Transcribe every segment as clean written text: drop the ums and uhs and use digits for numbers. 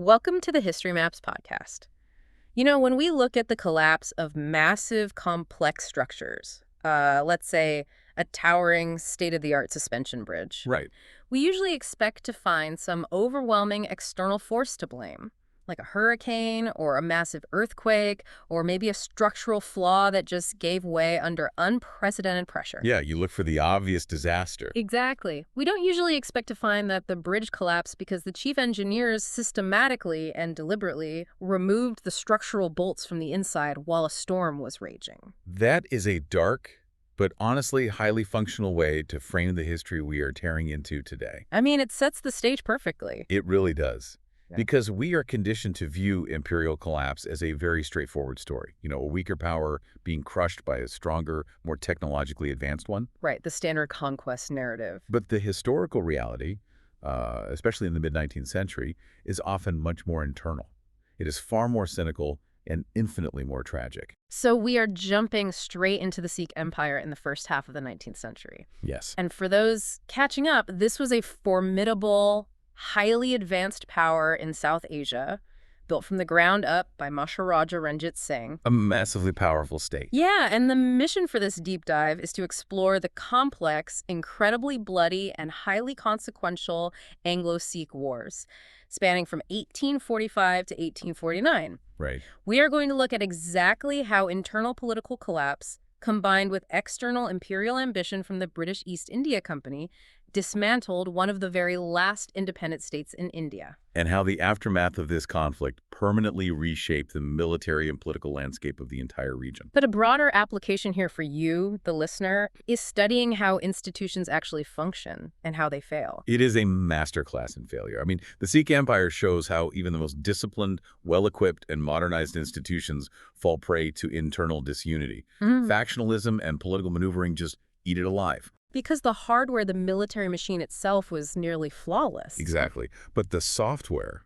Welcome to the History Maps podcast. You know, when we look at the collapse of massive, complex structures, let's say a towering, state-of-the-art suspension bridge, Right. we usually expect to find some overwhelming external force to blame, like a hurricane or a massive earthquake, or maybe a structural flaw that just gave way under unprecedented pressure. Yeah, you look for the obvious disaster. Exactly. We don't usually expect to find that the bridge collapsed because the chief engineers systematically and deliberately removed the structural bolts from the inside while a storm was raging. That is a dark, but honestly highly functional way to frame the history we are tearing into today. I mean, it sets the stage perfectly. It really does. Yeah. Because we are conditioned to view imperial collapse as a very straightforward story. You know, a weaker power being crushed by a stronger, more technologically advanced one. Right, the standard conquest narrative. But the historical reality, especially in the mid-19th century, is often much more internal. It is far more cynical and infinitely more tragic. So we are jumping straight into the Sikh Empire in the first half of the 19th century. Yes. And for those catching up, this was a formidable, highly advanced power in South Asia, built from the ground up by Maharaja Ranjit Singh. A massively powerful state. Yeah, and the mission for this deep dive is to explore the complex, incredibly bloody, and highly consequential Anglo-Sikh Wars, spanning from 1845 to 1849. Right. We are going to look at exactly how internal political collapse, combined with external imperial ambition from the British East India Company, dismantled one of the very last independent states in India. And how the aftermath of this conflict permanently reshaped the military and political landscape of the entire region. But a broader application here for you, the listener, is studying how institutions actually function and how they fail. It is a masterclass in failure. I mean, the Sikh Empire shows how even the most disciplined, well-equipped, and modernized institutions fall prey to internal disunity. Factionalism and political maneuvering just eat it alive. Because the hardware, the military machine itself, was nearly flawless. Exactly. But the software,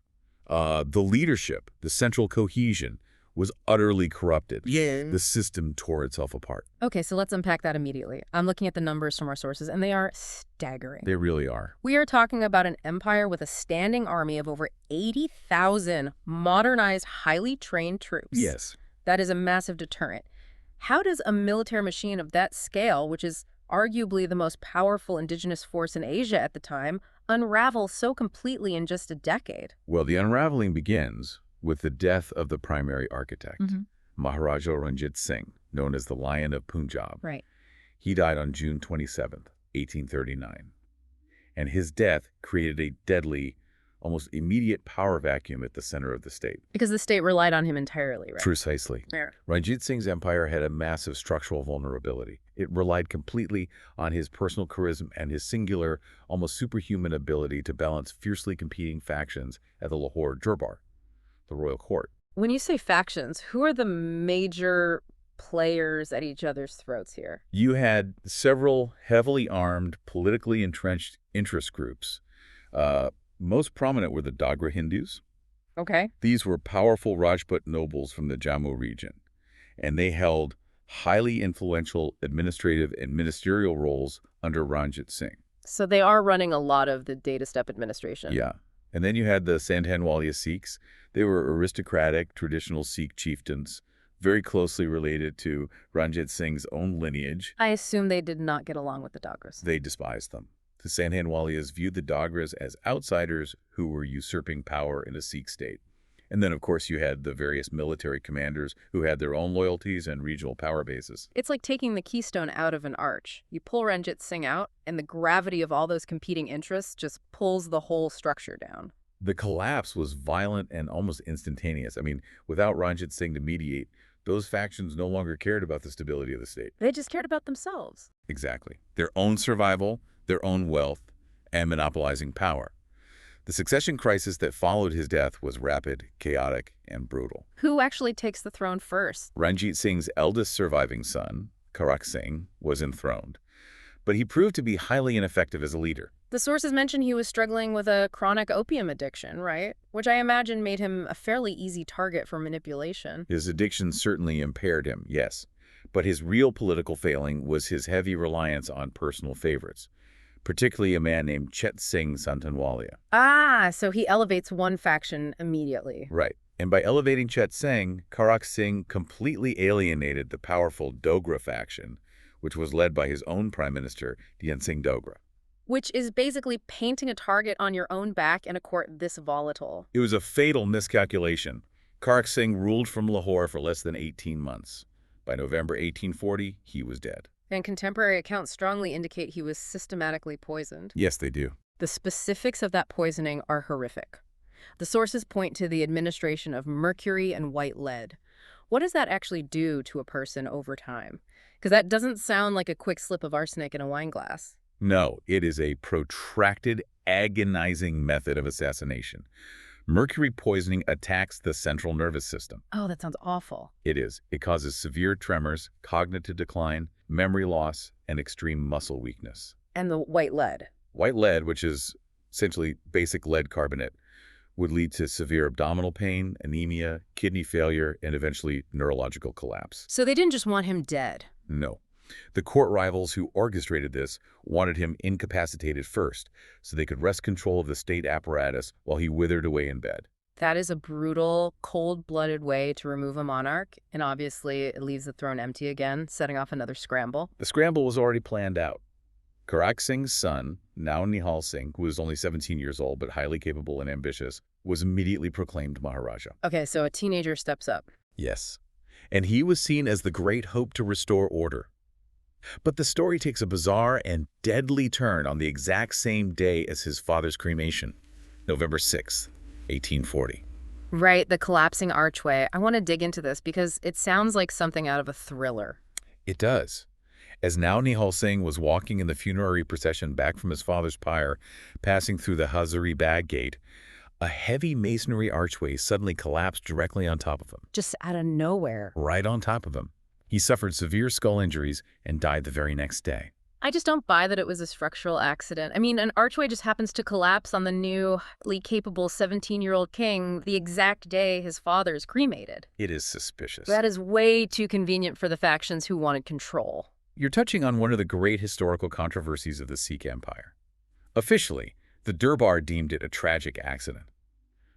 the leadership, the central cohesion was utterly corrupted. Yeah. The system tore itself apart. Okay, so let's unpack that immediately. I'm looking at the numbers from our sources, and they are staggering. They really are. We are talking about an empire with a standing army of over 80,000 modernized, highly trained troops. Yes. That is a massive deterrent. How does a military machine of that scale, which is arguably the most powerful indigenous force in Asia at the time, unravel so completely in just a decade? Well, the unraveling begins with the death of the primary architect, Maharaja Ranjit Singh, known as the Lion of Punjab. Right. He died on June 27th, 1839. And his death created a deadly, almost immediate power vacuum at the center of the state. Because the state relied on him entirely, right? Precisely. Yeah. Ranjit Singh's empire had a massive structural vulnerability. It relied completely on his personal charisma and his singular, almost superhuman ability to balance fiercely competing factions at the Lahore Durbar, the royal court. When you say factions, who are the major players at each other's throats here? You had several heavily armed, politically entrenched interest groups. Most prominent were the Dogra Hindus. Okay. These were powerful Rajput nobles from the Jammu region, and they held highly influential administrative and ministerial roles under Ranjit Singh. So they are running a lot of the data step administration. Yeah. And then you had the Sandhanwalia Sikhs. They were aristocratic, traditional Sikh chieftains, very closely related to Ranjit Singh's own lineage. I assume they did not get along with the Dogras. They despised them. The Sandhanwalias viewed the Dogras as outsiders who were usurping power in a Sikh state. And then, of course, you had the various military commanders who had their own loyalties and regional power bases. It's like taking the keystone out of an arch. You pull Ranjit Singh out, and the gravity of all those competing interests just pulls the whole structure down. The collapse was violent and almost instantaneous. I mean, without Ranjit Singh to mediate, those factions no longer cared about the stability of the state. They just cared about themselves. Exactly. Their own survival, their own wealth, and monopolizing power. The succession crisis that followed his death was rapid, chaotic, and brutal. Who actually takes the throne first? Ranjit Singh's eldest surviving son, Karak Singh, was enthroned, but he proved to be highly ineffective as a leader. The sources mention he was struggling with a chronic opium addiction, right? Which I imagine made him a fairly easy target for manipulation. His addiction certainly impaired him, yes, but his real political failing was his heavy reliance on personal favorites. particularly a man named Chet Singh Santanwalia. Ah, so he elevates one faction immediately. Right. And by elevating Chet Singh, Karak Singh completely alienated the powerful Dogra faction, which was led by his own prime minister, Dhyan Singh Dogra. Which is basically painting a target on your own back in a court this volatile. It was a fatal miscalculation. Karak Singh ruled from Lahore for less than 18 months. By November 1840, he was dead. And contemporary accounts strongly indicate he was systematically poisoned. Yes, they do. The specifics of that poisoning are horrific. The sources point to the administration of mercury and white lead. What does that actually do to a person over time? Because that doesn't sound like a quick slip of arsenic in a wine glass. No, it is a protracted, agonizing method of assassination. Mercury poisoning attacks the central nervous system. Oh, that sounds awful. It is. It causes severe tremors, cognitive decline, memory loss, and extreme muscle weakness. And the white lead. White lead, which is essentially basic lead carbonate, would lead to severe abdominal pain, anemia, kidney failure, and eventually neurological collapse. So they didn't just want him dead. No. The court rivals who orchestrated this wanted him incapacitated first, so they could wrest control of the state apparatus while he withered away in bed. That is a brutal, cold-blooded way to remove a monarch, and obviously it leaves the throne empty again, setting off another scramble. The scramble was already planned out. Karak Singh's son, now Nihal Singh, who was only 17 years old but highly capable and ambitious, was immediately proclaimed Maharaja. Okay, so a teenager steps up. Yes. And he was seen as the great hope to restore order. But the story takes a bizarre and deadly turn on the exact same day as his father's cremation, November 6th, 1840. Right, the collapsing archway. I want to dig into this because it sounds like something out of a thriller. It does. As now Nihal Singh was walking in the funerary procession back from his father's pyre, passing through the Hazari Bag Gate, a heavy masonry archway suddenly collapsed directly on top of him. Just out of nowhere. Right on top of him. He suffered severe skull injuries and died the very next day. I just don't buy that it was a structural accident. I mean, an archway just happens to collapse on the newly capable 17-year-old king the exact day his father is cremated. It is suspicious. That is way too convenient for the factions who wanted control. You're touching on one of the great historical controversies of the Sikh Empire. Officially, the Durbar deemed it a tragic accident.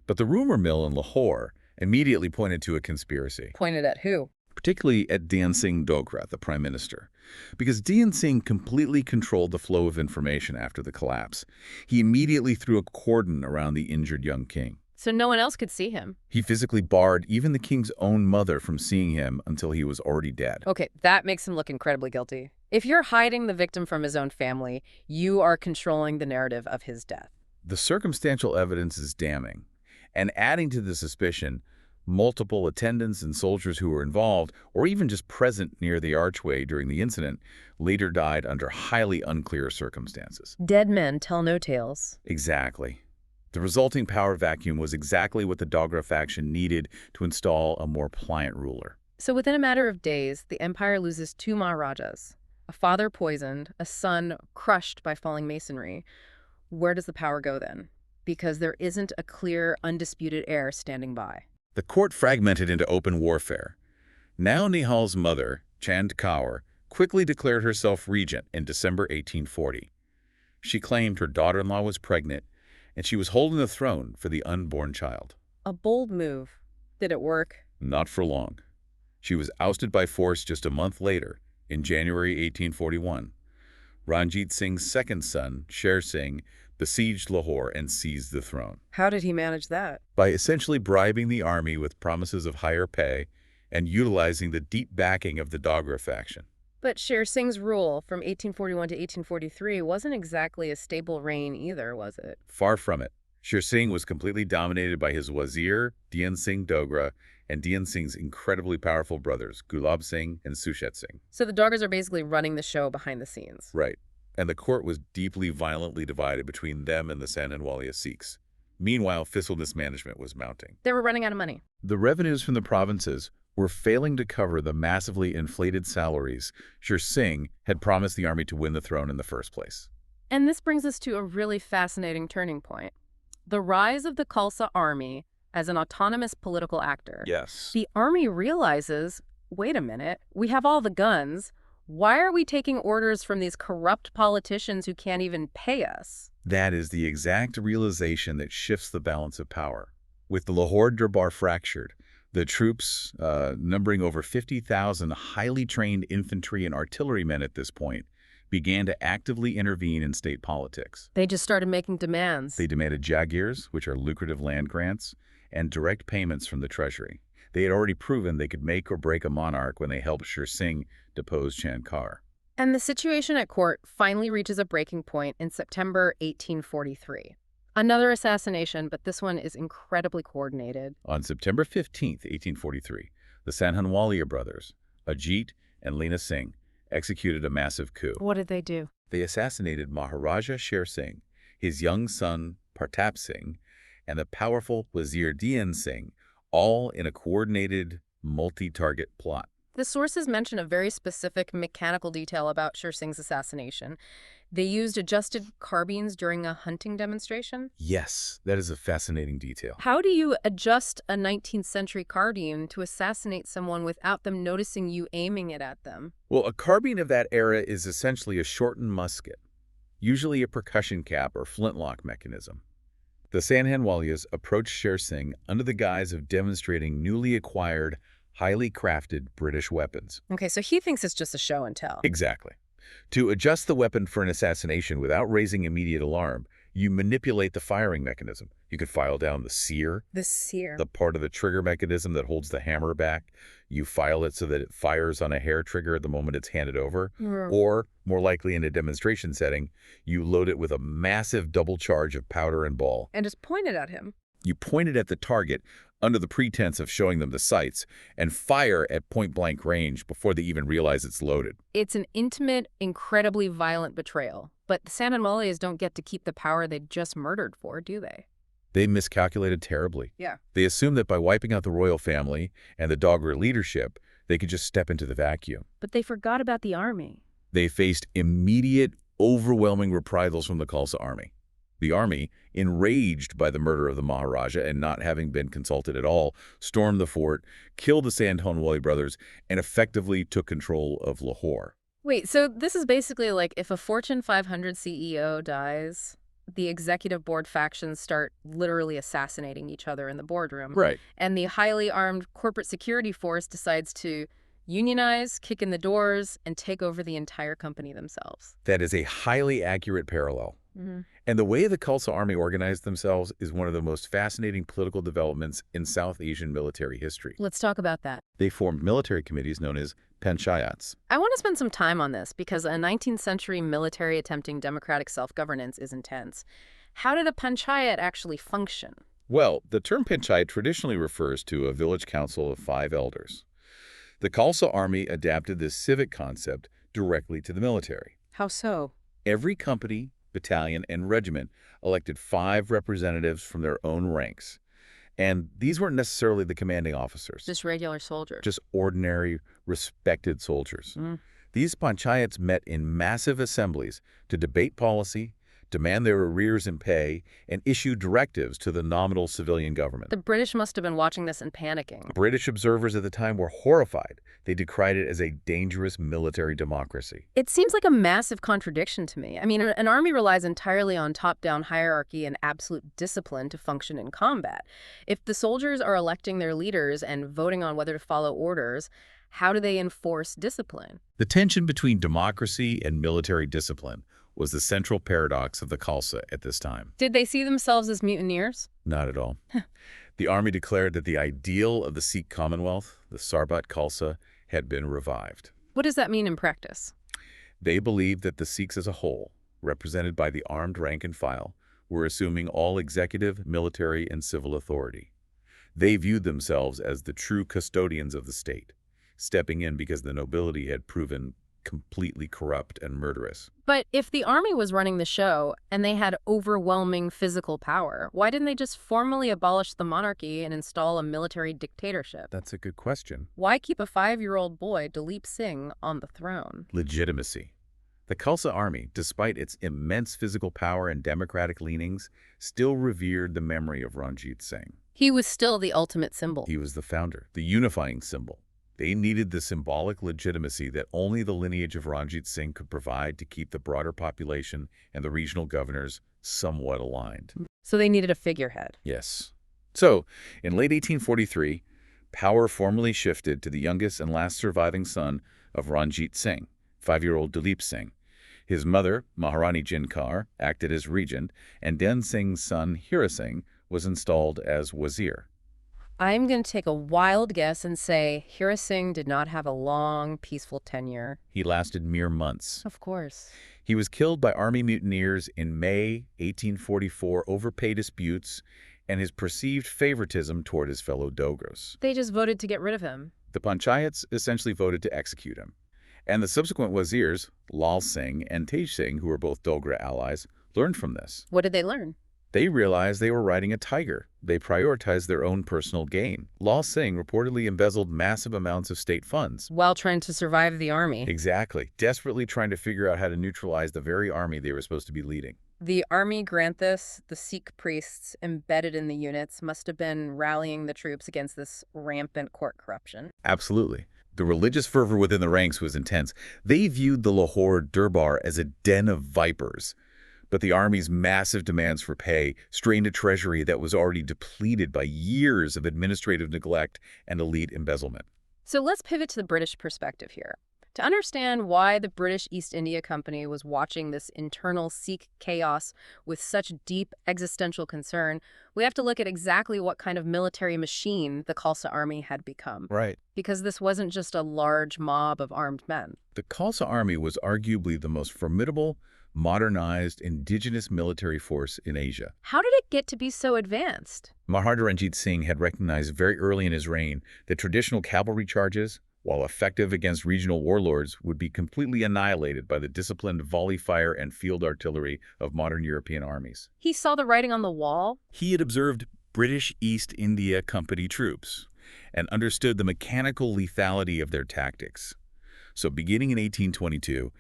But the rumor mill in Lahore immediately pointed to a conspiracy. Pointed at who? Particularly at Dhyan Singh Dogra, the prime minister. Because Dhyan Singh completely controlled the flow of information after the collapse. He immediately threw a cordon around the injured young king. So no one else could see him. He physically barred even the king's own mother from seeing him until he was already dead. Okay, that makes him look incredibly guilty. If you're hiding the victim from his own family, you are controlling the narrative of his death. The circumstantial evidence is damning. And adding to the suspicion, multiple attendants and soldiers who were involved, or even just present near the archway during the incident, later died under highly unclear circumstances. Dead men tell no tales. Exactly. The resulting power vacuum was exactly what the Dogra faction needed to install a more pliant ruler. So within a matter of days, the empire loses two Maharajas. A father poisoned, a son crushed by falling masonry. Where does the power go then? Because there isn't a clear, undisputed heir standing by. The court fragmented into open warfare. Now Nihal's mother, Chand Kaur, quickly declared herself regent in December 1840. She claimed her daughter-in-law was pregnant, and she was holding the throne for the unborn child. A bold move. Did it work? Not for long. She was ousted by force just a month later, in January 1841. Ranjit Singh's second son, Sher Singh, besieged Lahore and seized the throne. How did he manage that? By essentially bribing the army with promises of higher pay and utilizing the deep backing of the Dogra faction. But Sher Singh's rule from 1841 to 1843 wasn't exactly a stable reign either, was it? Far from it. Sher Singh was completely dominated by his wazir, Dhyan Singh Dogra, and Dhyan Singh's incredibly powerful brothers, Gulab Singh and Sushet Singh. So the Dogras are basically running the show behind the scenes. Right. And the court was deeply violently divided between them and the Santanwalia Sikhs. Meanwhile, fiscal mismanagement was mounting. They were running out of money. The revenues from the provinces were failing to cover the massively inflated salaries Sher Singh had promised the army to win the throne in the first place. And this brings us to a really fascinating turning point. The rise of the Khalsa Army as an autonomous political actor. Yes. The army realizes, wait a minute, we have all the guns. Why are we taking orders from these corrupt politicians who can't even pay us? That is the exact realization that shifts the balance of power. With the Lahore Durbar fractured, the troops, numbering over 50,000 highly trained infantry and artillerymen at this point, began to actively intervene in state politics. They just started making demands. They demanded jagirs, which are lucrative land grants, and direct payments from the treasury. They had already proven they could make or break a monarch when they helped Sher Singh depose Chankar. And the situation at court finally reaches a breaking point in September 1843. Another assassination, but this one is incredibly coordinated. On September 15, 1843, the Sanhanwaliya brothers, Ajit and Leena Singh, executed a massive coup. What did they do? They assassinated Maharaja Sher Singh, his young son Partap Singh, and the powerful Wazir Dian Singh, all in a coordinated, multi-target plot. The sources mention a very specific mechanical detail about Sher Singh's assassination. They used adjusted carbines during a hunting demonstration? Yes, that is a fascinating detail. How do you adjust a 19th century carbine to assassinate someone without them noticing you aiming it at them? Well, a carbine of that era is essentially a shortened musket, usually a percussion cap or flintlock mechanism. The Sanhanwaliyas approached Sher Singh under the guise of demonstrating newly acquired, highly crafted British weapons. Okay, so he thinks it's just a show and tell. Exactly. To adjust the weapon for an assassination without raising immediate alarm, you manipulate the firing mechanism. You could file down the sear, The sear. the part of the trigger mechanism that holds the hammer back. You file it so that it fires on a hair trigger at the moment it's handed over. Or, more likely in a demonstration setting, you load it with a massive double charge of powder and ball. And just point it at him. You point it at the target under the pretense of showing them the sights and fire at point-blank range before they even realize it's loaded. It's an intimate, incredibly violent betrayal. But the Sanhanwaliyas don't get to keep the power they just murdered for, do they? They miscalculated terribly. Yeah. They assumed that by wiping out the royal family and the Dogra leadership, they could just step into the vacuum. But they forgot about the army. They faced immediate, overwhelming reprisals from the Khalsa Army. The army, enraged by the murder of the Maharaja and not having been consulted at all, stormed the fort, killed the Sanhanwali brothers, and effectively took control of Lahore. Wait, so this is basically like if a Fortune 500 CEO dies, the executive board factions start literally assassinating each other in the boardroom. Right. And the highly armed corporate security force decides to unionize, kick in the doors, and take over the entire company themselves. That is a highly accurate parallel. And the way the Khalsa Army organized themselves is one of the most fascinating political developments in South Asian military history. Let's talk about that. They formed military committees known as panchayats. I want to spend some time on this because a 19th century military attempting democratic self-governance is intense. How did a panchayat actually function? Well, the term panchayat traditionally refers to a village council of 5 elders. The Khalsa Army adapted this civic concept directly to the military. How so? Every company, battalion, and regiment elected 5 representatives from their own ranks. And these weren't necessarily the commanding officers. Just regular soldiers. Just ordinary, respected soldiers. These panchayats met in massive assemblies to debate policy, demand their arrears in pay, and issue directives to the nominal civilian government. The British must have been watching this and panicking. British observers at the time were horrified. They decried it as a dangerous military democracy. It seems like a massive contradiction to me. I mean, an army relies entirely on top-down hierarchy and absolute discipline to function in combat. If the soldiers are electing their leaders and voting on whether to follow orders, how do they enforce discipline? The tension between democracy and military discipline was the central paradox of the Khalsa at this time. Did they see themselves as mutineers? Not at all. The army declared that the ideal of the Sikh Commonwealth, the Sarbat Khalsa, had been revived. What does that mean in practice? They believed that the Sikhs as a whole, represented by the armed rank and file, were assuming all executive, military, and civil authority. They viewed themselves as the true custodians of the state, stepping in because the nobility had proven completely corrupt and murderous. But if the army was running the show and they had overwhelming physical power, why didn't they just formally abolish the monarchy and install a military dictatorship? That's a good question. Why keep a 5-year-old boy, Dalip Singh, on the throne? Legitimacy. The Khalsa Army, despite its immense physical power and democratic leanings, still revered the memory of Ranjit Singh. He was still the ultimate symbol. He was the founder, the unifying symbol. They needed the symbolic legitimacy that only the lineage of Ranjit Singh could provide to keep the broader population and the regional governors somewhat aligned. So they needed a figurehead. Yes. So, in late 1843, power formally shifted to the youngest and last surviving son of Ranjit Singh, 5-year-old Duleep Singh. His mother, Maharani Jinkar, acted as regent, and Den Singh's son, Hira Singh, was installed as wazir. I'm going to take a wild guess and say Hira Singh did not have a long, peaceful tenure. He lasted mere months. Of course. He was killed by army mutineers in May 1844 over pay disputes and his perceived favoritism toward his fellow Dogras. They just voted to get rid of him. The Panchayats essentially voted to execute him. And the subsequent wazirs, Lal Singh and Tej Singh, who were both Dogra allies, learned from this. What did they learn? They realized they were riding a tiger. They prioritized their own personal gain. Lal Singh reportedly embezzled massive amounts of state funds. While trying to survive the army. Exactly. Desperately trying to figure out how to neutralize the very army they were supposed to be leading. The army grant this, the Sikh priests embedded in the units must have been rallying the troops against this rampant court corruption. Absolutely. The religious fervor within the ranks was intense. They viewed the Lahore Durbar as a den of vipers. But the army's massive demands for pay strained a treasury that was already depleted by years of administrative neglect and elite embezzlement. So let's pivot to the British perspective here. To understand why the British East India Company was watching this internal Sikh chaos with such deep existential concern, we have to look at exactly what kind of military machine the Khalsa Army had become. Right. Because this wasn't just a large mob of armed men. The Khalsa Army was arguably the most formidable, modernized, indigenous military force in Asia. How did it get to be so advanced? Maharaja Ranjit Singh had recognized very early in his reign that traditional cavalry charges, while effective against regional warlords, would be completely annihilated by the disciplined volley fire and field artillery of modern European armies. He saw the writing on the wall? He had observed British East India Company troops and understood the mechanical lethality of their tactics. So beginning in 1822,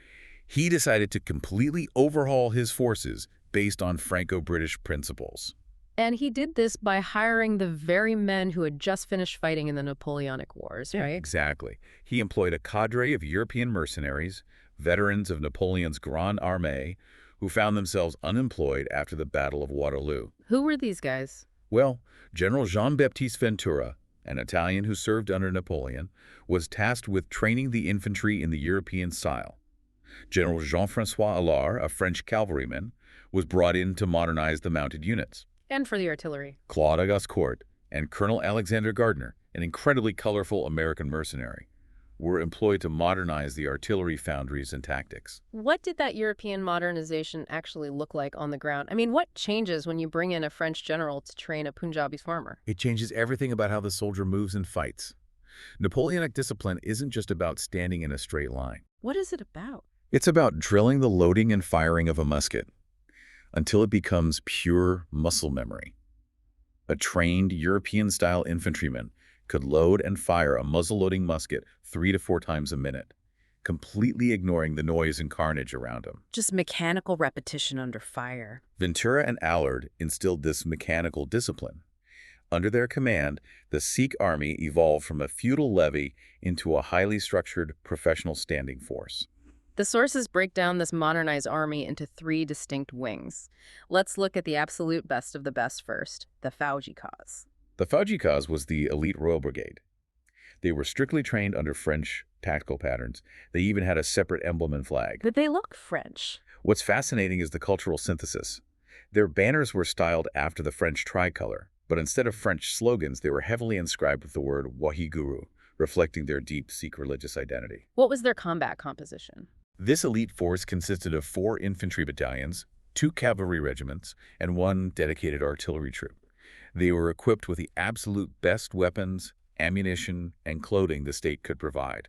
he decided to completely overhaul his forces based on Franco-British principles. And he did this by hiring the very men who had just finished fighting in the Napoleonic Wars, right? Exactly. He employed a cadre of European mercenaries, veterans of Napoleon's Grande Armée, who found themselves unemployed after the Battle of Waterloo. Who were these guys? Well, General Jean-Baptiste Ventura, an Italian who served under Napoleon, was tasked with training the infantry in the European style. General Jean-François Allard, a French cavalryman, was brought in to modernize the mounted units. And for the artillery. Claude Auguste and Colonel Alexander Gardner, an incredibly colorful American mercenary, were employed to modernize the artillery foundries and tactics. What did that European modernization actually look like on the ground? I mean, what changes when you bring in a French general to train a Punjabi farmer? It changes everything about how the soldier moves and fights. Napoleonic discipline isn't just about standing in a straight line. What is it about? It's about drilling the loading and firing of a musket until it becomes pure muscle memory. A trained European-style infantryman could load and fire a muzzle-loading musket 3 to 4 times a minute, completely ignoring the noise and carnage around him. Just mechanical repetition under fire. Ventura and Allard instilled this mechanical discipline. Under their command, the Sikh army evolved from a feudal levy into a highly structured professional standing force. The sources break down this modernized army into 3 distinct wings. Let's look at the absolute best of the best first, the Fauji Khas. The Fauji Khas was the elite Royal Brigade. They were strictly trained under French tactical patterns. They even had a separate emblem and flag. But they look French. What's fascinating is the cultural synthesis. Their banners were styled after the French tricolor, but instead of French slogans, they were heavily inscribed with the word Waheguru, reflecting their deep Sikh religious identity. What was their combat composition? This elite force consisted of 4 infantry battalions, 2 cavalry regiments, and 1 dedicated artillery troop. They were equipped with the absolute best weapons, ammunition, and clothing the state could provide.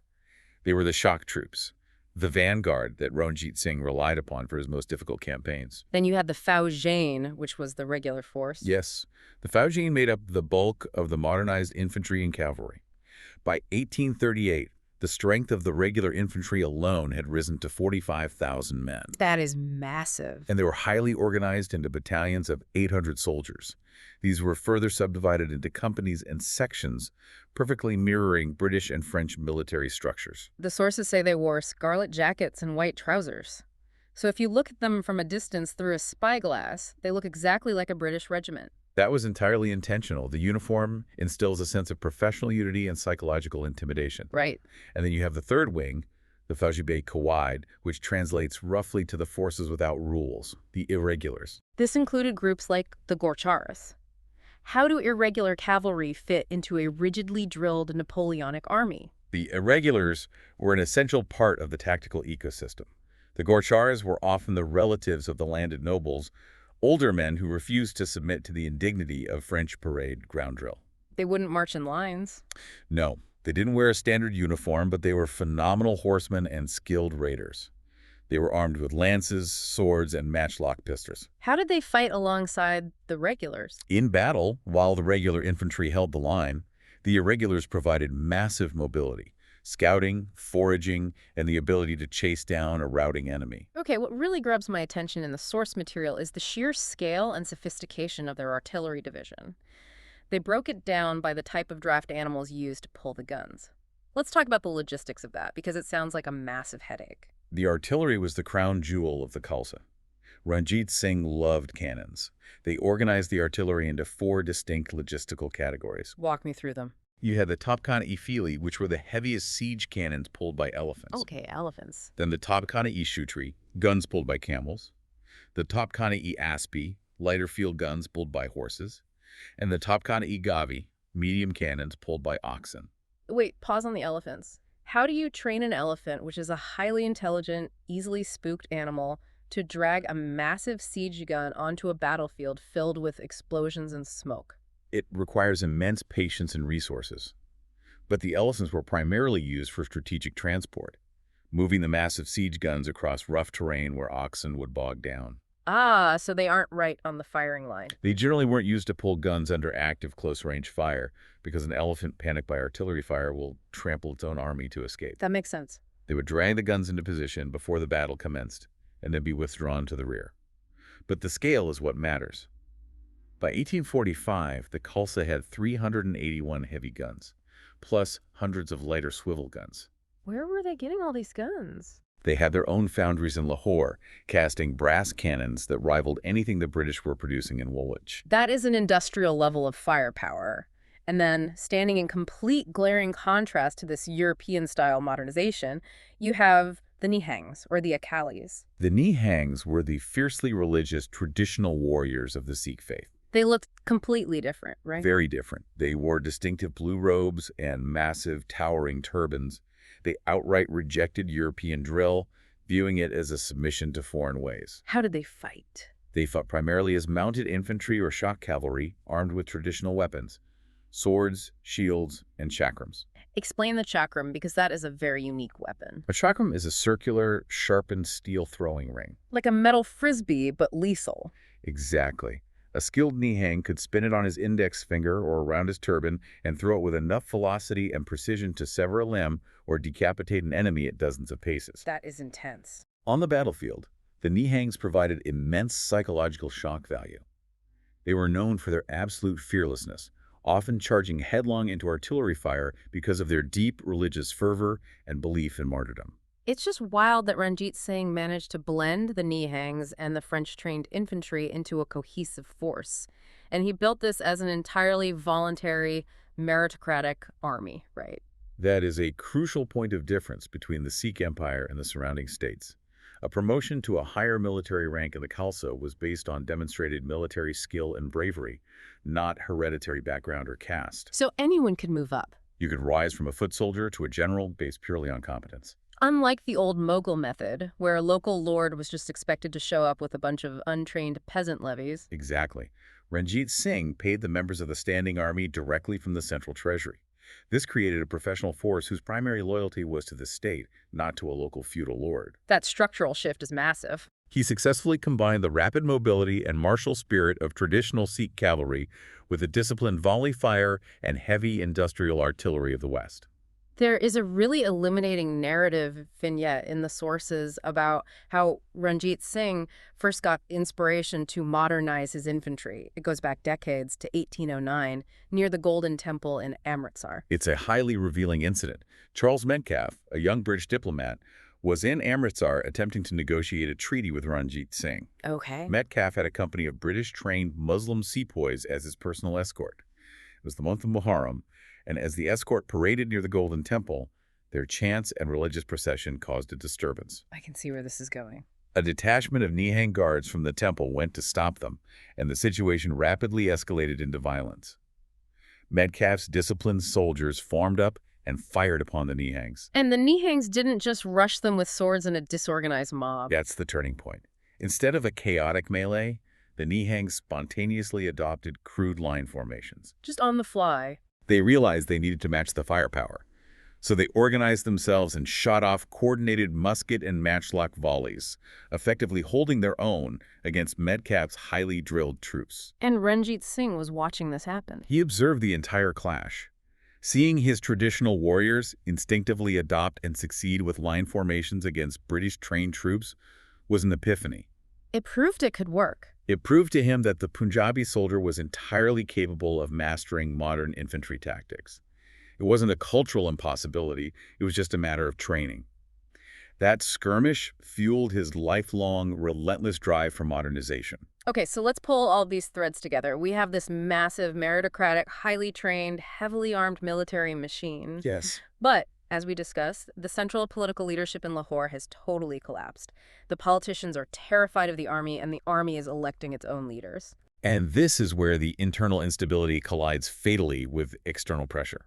They were the shock troops, the vanguard that Ranjit Singh relied upon for his most difficult campaigns. Then you had the Faujian, which was the regular force. Yes, the Faujian made up the bulk of the modernized infantry and cavalry. By 1838, The strength of the regular infantry alone had risen to 45,000 men, That is massive. and they were highly organized into battalions of 800 soldiers. These were further subdivided into companies and sections, perfectly mirroring British and French military structures. The sources say they wore scarlet jackets and white trousers. So if you look at them from a distance through a spyglass, they look exactly like a British regiment. That was entirely intentional. The uniform instills a sense of professional unity and psychological intimidation. Right. And then you have the third wing, the Faujibe Kawaid, which translates roughly to the forces without rules, the irregulars. This included groups like the Gorcharas. How do irregular cavalry fit into a rigidly drilled Napoleonic army? The irregulars were an essential part of the tactical ecosystem. The Gorcharas were often the relatives of the landed nobles, older men who refused to submit to the indignity of French parade ground drill. They wouldn't march in lines. No, they didn't wear a standard uniform, but they were phenomenal horsemen and skilled raiders. They were armed with lances, swords, and matchlock pistols. How did they fight alongside the regulars? In battle, while the regular infantry held the line, the irregulars provided massive mobility, scouting, foraging, and the ability to chase down a routing enemy. Okay, what really grabs my attention in the source material is the sheer scale and sophistication of their artillery division. They broke it down by the type of draft animals used to pull the guns. Let's talk about the logistics of that, because it sounds like a massive headache. The artillery was the crown jewel of the Khalsa. Ranjit Singh loved cannons. They organized the artillery into 4 distinct logistical categories. Walk me through them. You had the Topkana-e-Fili, which were the heaviest siege cannons pulled by elephants. Okay, elephants. Then the Topkana-e-Shutri, guns pulled by camels. The Topkana-e-Aspi, lighter field guns pulled by horses. And the Topkana-e-Gavi, medium cannons pulled by oxen. Wait, pause on the elephants. How do you train an elephant, which is a highly intelligent, easily spooked animal, to drag a massive siege gun onto a battlefield filled with explosions and smoke? It requires immense patience and resources. But the elephants were primarily used for strategic transport, moving the massive siege guns across rough terrain where oxen would bog down. Ah, so they aren't right on the firing line. They generally weren't used to pull guns under active close-range fire, because an elephant panicked by artillery fire will trample its own army to escape. That makes sense. They would drag the guns into position before the battle commenced, and then be withdrawn to the rear. But the scale is what matters. By 1845, the Khalsa had 381 heavy guns, plus hundreds of lighter swivel guns. Where were they getting all these guns? They had their own foundries in Lahore, casting brass cannons that rivaled anything the British were producing in Woolwich. That is an industrial level of firepower. And then, standing in complete glaring contrast to this European-style modernization, you have the Nihangs, or the Akalis. The Nihangs were the fiercely religious traditional warriors of the Sikh faith. They looked completely different, right? Very different. They wore distinctive blue robes and massive, towering turbans. They outright rejected European drill, viewing it as a submission to foreign ways. How did they fight? They fought primarily as mounted infantry or shock cavalry, armed with traditional weapons: swords, shields, and chakrams. Explain the chakram, because that is a very unique weapon. A chakram is a circular, sharpened steel throwing ring. Like a metal frisbee, but lethal. Exactly. A skilled Nihang could spin it on his index finger or around his turban and throw it with enough velocity and precision to sever a limb or decapitate an enemy at dozens of paces. That is intense. On the battlefield, the Nihangs provided immense psychological shock value. They were known for their absolute fearlessness, often charging headlong into artillery fire because of their deep religious fervor and belief in martyrdom. It's just wild that Ranjit Singh managed to blend the Nihangs and the French-trained infantry into a cohesive force. And he built this as an entirely voluntary, meritocratic army, right? That is a crucial point of difference between the Sikh Empire and the surrounding states. A promotion to a higher military rank in the Khalsa was based on demonstrated military skill and bravery, not hereditary background or caste. So anyone could move up. You could rise from a foot soldier to a general based purely on competence. Unlike the old Mughal method, where a local lord was just expected to show up with a bunch of untrained peasant levies. Exactly. Ranjit Singh paid the members of the standing army directly from the central treasury. This created a professional force whose primary loyalty was to the state, not to a local feudal lord. That structural shift is massive. He successfully combined the rapid mobility and martial spirit of traditional Sikh cavalry with the disciplined volley fire and heavy industrial artillery of the West. There is a really illuminating narrative vignette in the sources about how Ranjit Singh first got inspiration to modernize his infantry. It goes back decades to 1809, near the Golden Temple in Amritsar. It's a highly revealing incident. Charles Metcalfe, a young British diplomat, was in Amritsar attempting to negotiate a treaty with Ranjit Singh. Okay. Metcalfe had a company of British-trained Muslim sepoys as his personal escort. It was the month of Muharram, and as the escort paraded near the Golden Temple, their chants and religious procession caused a disturbance. I can see where this is going. A detachment of Nihang guards from the temple went to stop them, and the situation rapidly escalated into violence. Metcalfe's disciplined soldiers formed up and fired upon the Nihangs. And the Nihangs didn't just rush them with swords in a disorganized mob. That's the turning point. Instead of a chaotic melee, the Nihangs spontaneously adopted crude line formations. Just on the fly. They realized they needed to match the firepower, so they organized themselves and shot off coordinated musket and matchlock volleys, effectively holding their own against Metcalfe's highly drilled troops. And Ranjit Singh was watching this happen. He observed the entire clash. Seeing his traditional warriors instinctively adopt and succeed with line formations against British-trained troops was an epiphany. It proved it could work. It proved to him that the Punjabi soldier was entirely capable of mastering modern infantry tactics. It wasn't a cultural impossibility, it was just a matter of training. That skirmish fueled his lifelong, relentless drive for modernization. Okay, so let's pull all these threads together. We have this massive, meritocratic, highly trained, heavily armed military machine. Yes. But, as we discussed, the central political leadership in Lahore has totally collapsed. The politicians are terrified of the army, and the army is electing its own leaders. And this is where the internal instability collides fatally with external pressure.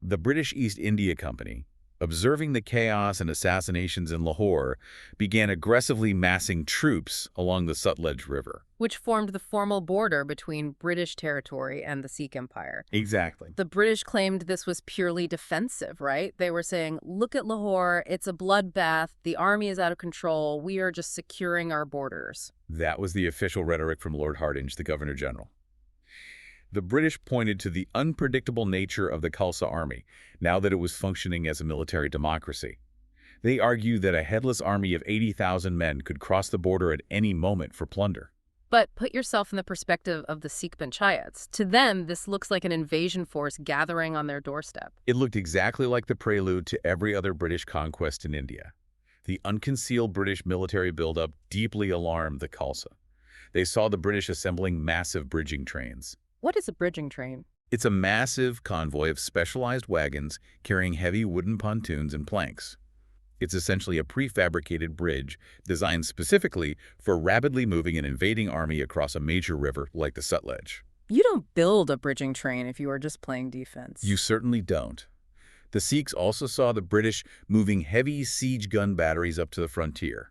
The British East India Company, observing the chaos and assassinations in Lahore, began aggressively massing troops along the Sutlej River. Which formed the formal border between British territory and the Sikh Empire. Exactly. The British claimed this was purely defensive, right? They were saying, look at Lahore, it's a bloodbath, the army is out of control, we are just securing our borders. That was the official rhetoric from Lord Hardinge, the Governor-General. The British pointed to the unpredictable nature of the Khalsa Army, now that it was functioning as a military democracy. They argued that a headless army of 80,000 men could cross the border at any moment for plunder. But put yourself in the perspective of the Sikh panchayats. To them, this looks like an invasion force gathering on their doorstep. It looked exactly like the prelude to every other British conquest in India. The unconcealed British military buildup deeply alarmed the Khalsa. They saw the British assembling massive bridging trains. What is a bridging train? It's a massive convoy of specialized wagons carrying heavy wooden pontoons and planks. It's essentially a prefabricated bridge designed specifically for rapidly moving an invading army across a major river like the Sutlej. You don't build a bridging train if you are just playing defense. You certainly don't. The Sikhs also saw the British moving heavy siege gun batteries up to the frontier.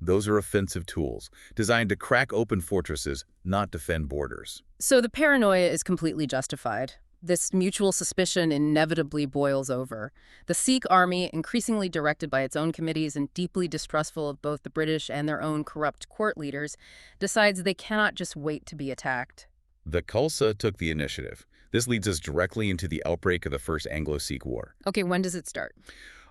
Those are offensive tools, designed to crack open fortresses, not defend borders. So the paranoia is completely justified. This mutual suspicion inevitably boils over. The Sikh army, increasingly directed by its own committees and deeply distrustful of both the British and their own corrupt court leaders, decides they cannot just wait to be attacked. The Khalsa took the initiative. This leads us directly into the outbreak of the First Anglo-Sikh War. Okay, when does it start?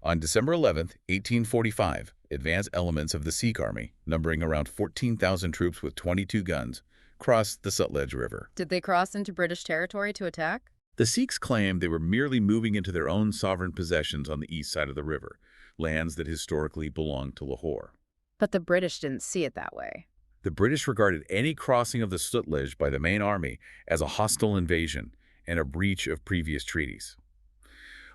On December 11, 1845, advanced elements of the Sikh army, numbering around 14,000 troops with 22 guns, crossed the Sutlej River. Did they cross into British territory to attack? The Sikhs claimed they were merely moving into their own sovereign possessions on the east side of the river, lands that historically belonged to Lahore. But the British didn't see it that way. The British regarded any crossing of the Sutlej by the main army as a hostile invasion and a breach of previous treaties.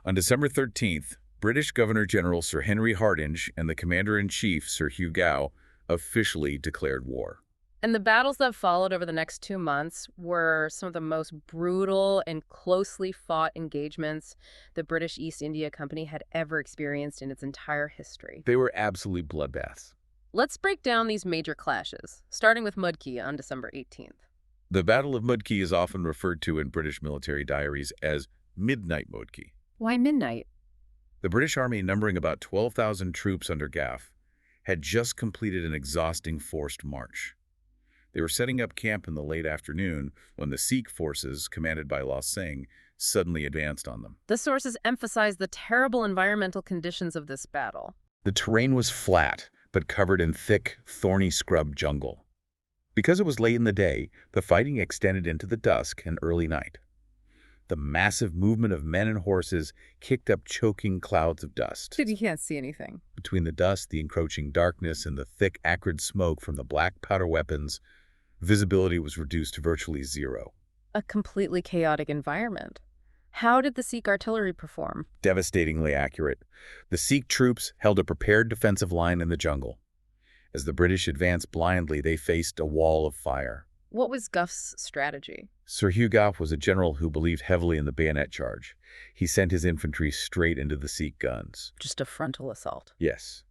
On December 13th, British Governor-General Sir Henry Hardinge and the Commander-in-Chief Sir Hugh Gow officially declared war. And the battles that followed over the next 2 months were some of the most brutal and closely fought engagements the British East India Company had ever experienced in its entire history. They were absolute bloodbaths. Let's break down these major clashes, starting with Mudki on December 18th. The Battle of Mudki is often referred to in British military diaries as Midnight Mudki. Why midnight? The British Army, numbering about 12,000 troops under Gough, had just completed an exhausting forced march. They were setting up camp in the late afternoon when the Sikh forces, commanded by Lal Singh, suddenly advanced on them. The sources emphasize the terrible environmental conditions of this battle. The terrain was flat, but covered in thick, thorny scrub jungle. Because it was late in the day, the fighting extended into the dusk and early night. The massive movement of men and horses kicked up choking clouds of dust. You can't see anything. Between the dust, the encroaching darkness, and the thick, acrid smoke from the black powder weapons, visibility was reduced to virtually zero. A completely chaotic environment. How did the Sikh artillery perform? Devastatingly accurate. The Sikh troops held a prepared defensive line in the jungle. As the British advanced blindly, they faced a wall of fire. What was Gough's strategy? Sir Hugh Gough was a general who believed heavily in the bayonet charge. He sent his infantry straight into the Sikh guns. Just a frontal assault. Yes.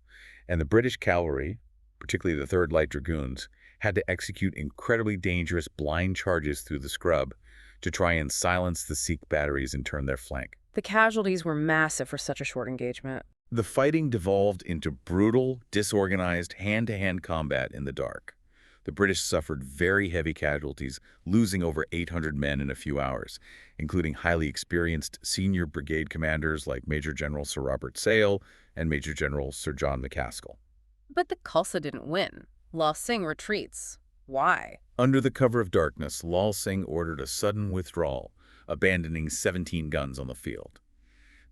And the British cavalry, particularly the 3rd Light Dragoons, had to execute incredibly dangerous blind charges through the scrub to try and silence the Sikh batteries and turn their flank. The casualties were massive for such a short engagement. The fighting devolved into brutal, disorganized, hand-to-hand combat in the dark. The British suffered very heavy casualties, losing over 800 men in a few hours, including highly experienced senior brigade commanders like Major General Sir Robert Sale and Major General Sir John McCaskill. But the Khalsa didn't win. Lal Singh retreats. Why? Under the cover of darkness, Lal Singh ordered a sudden withdrawal, abandoning 17 guns on the field.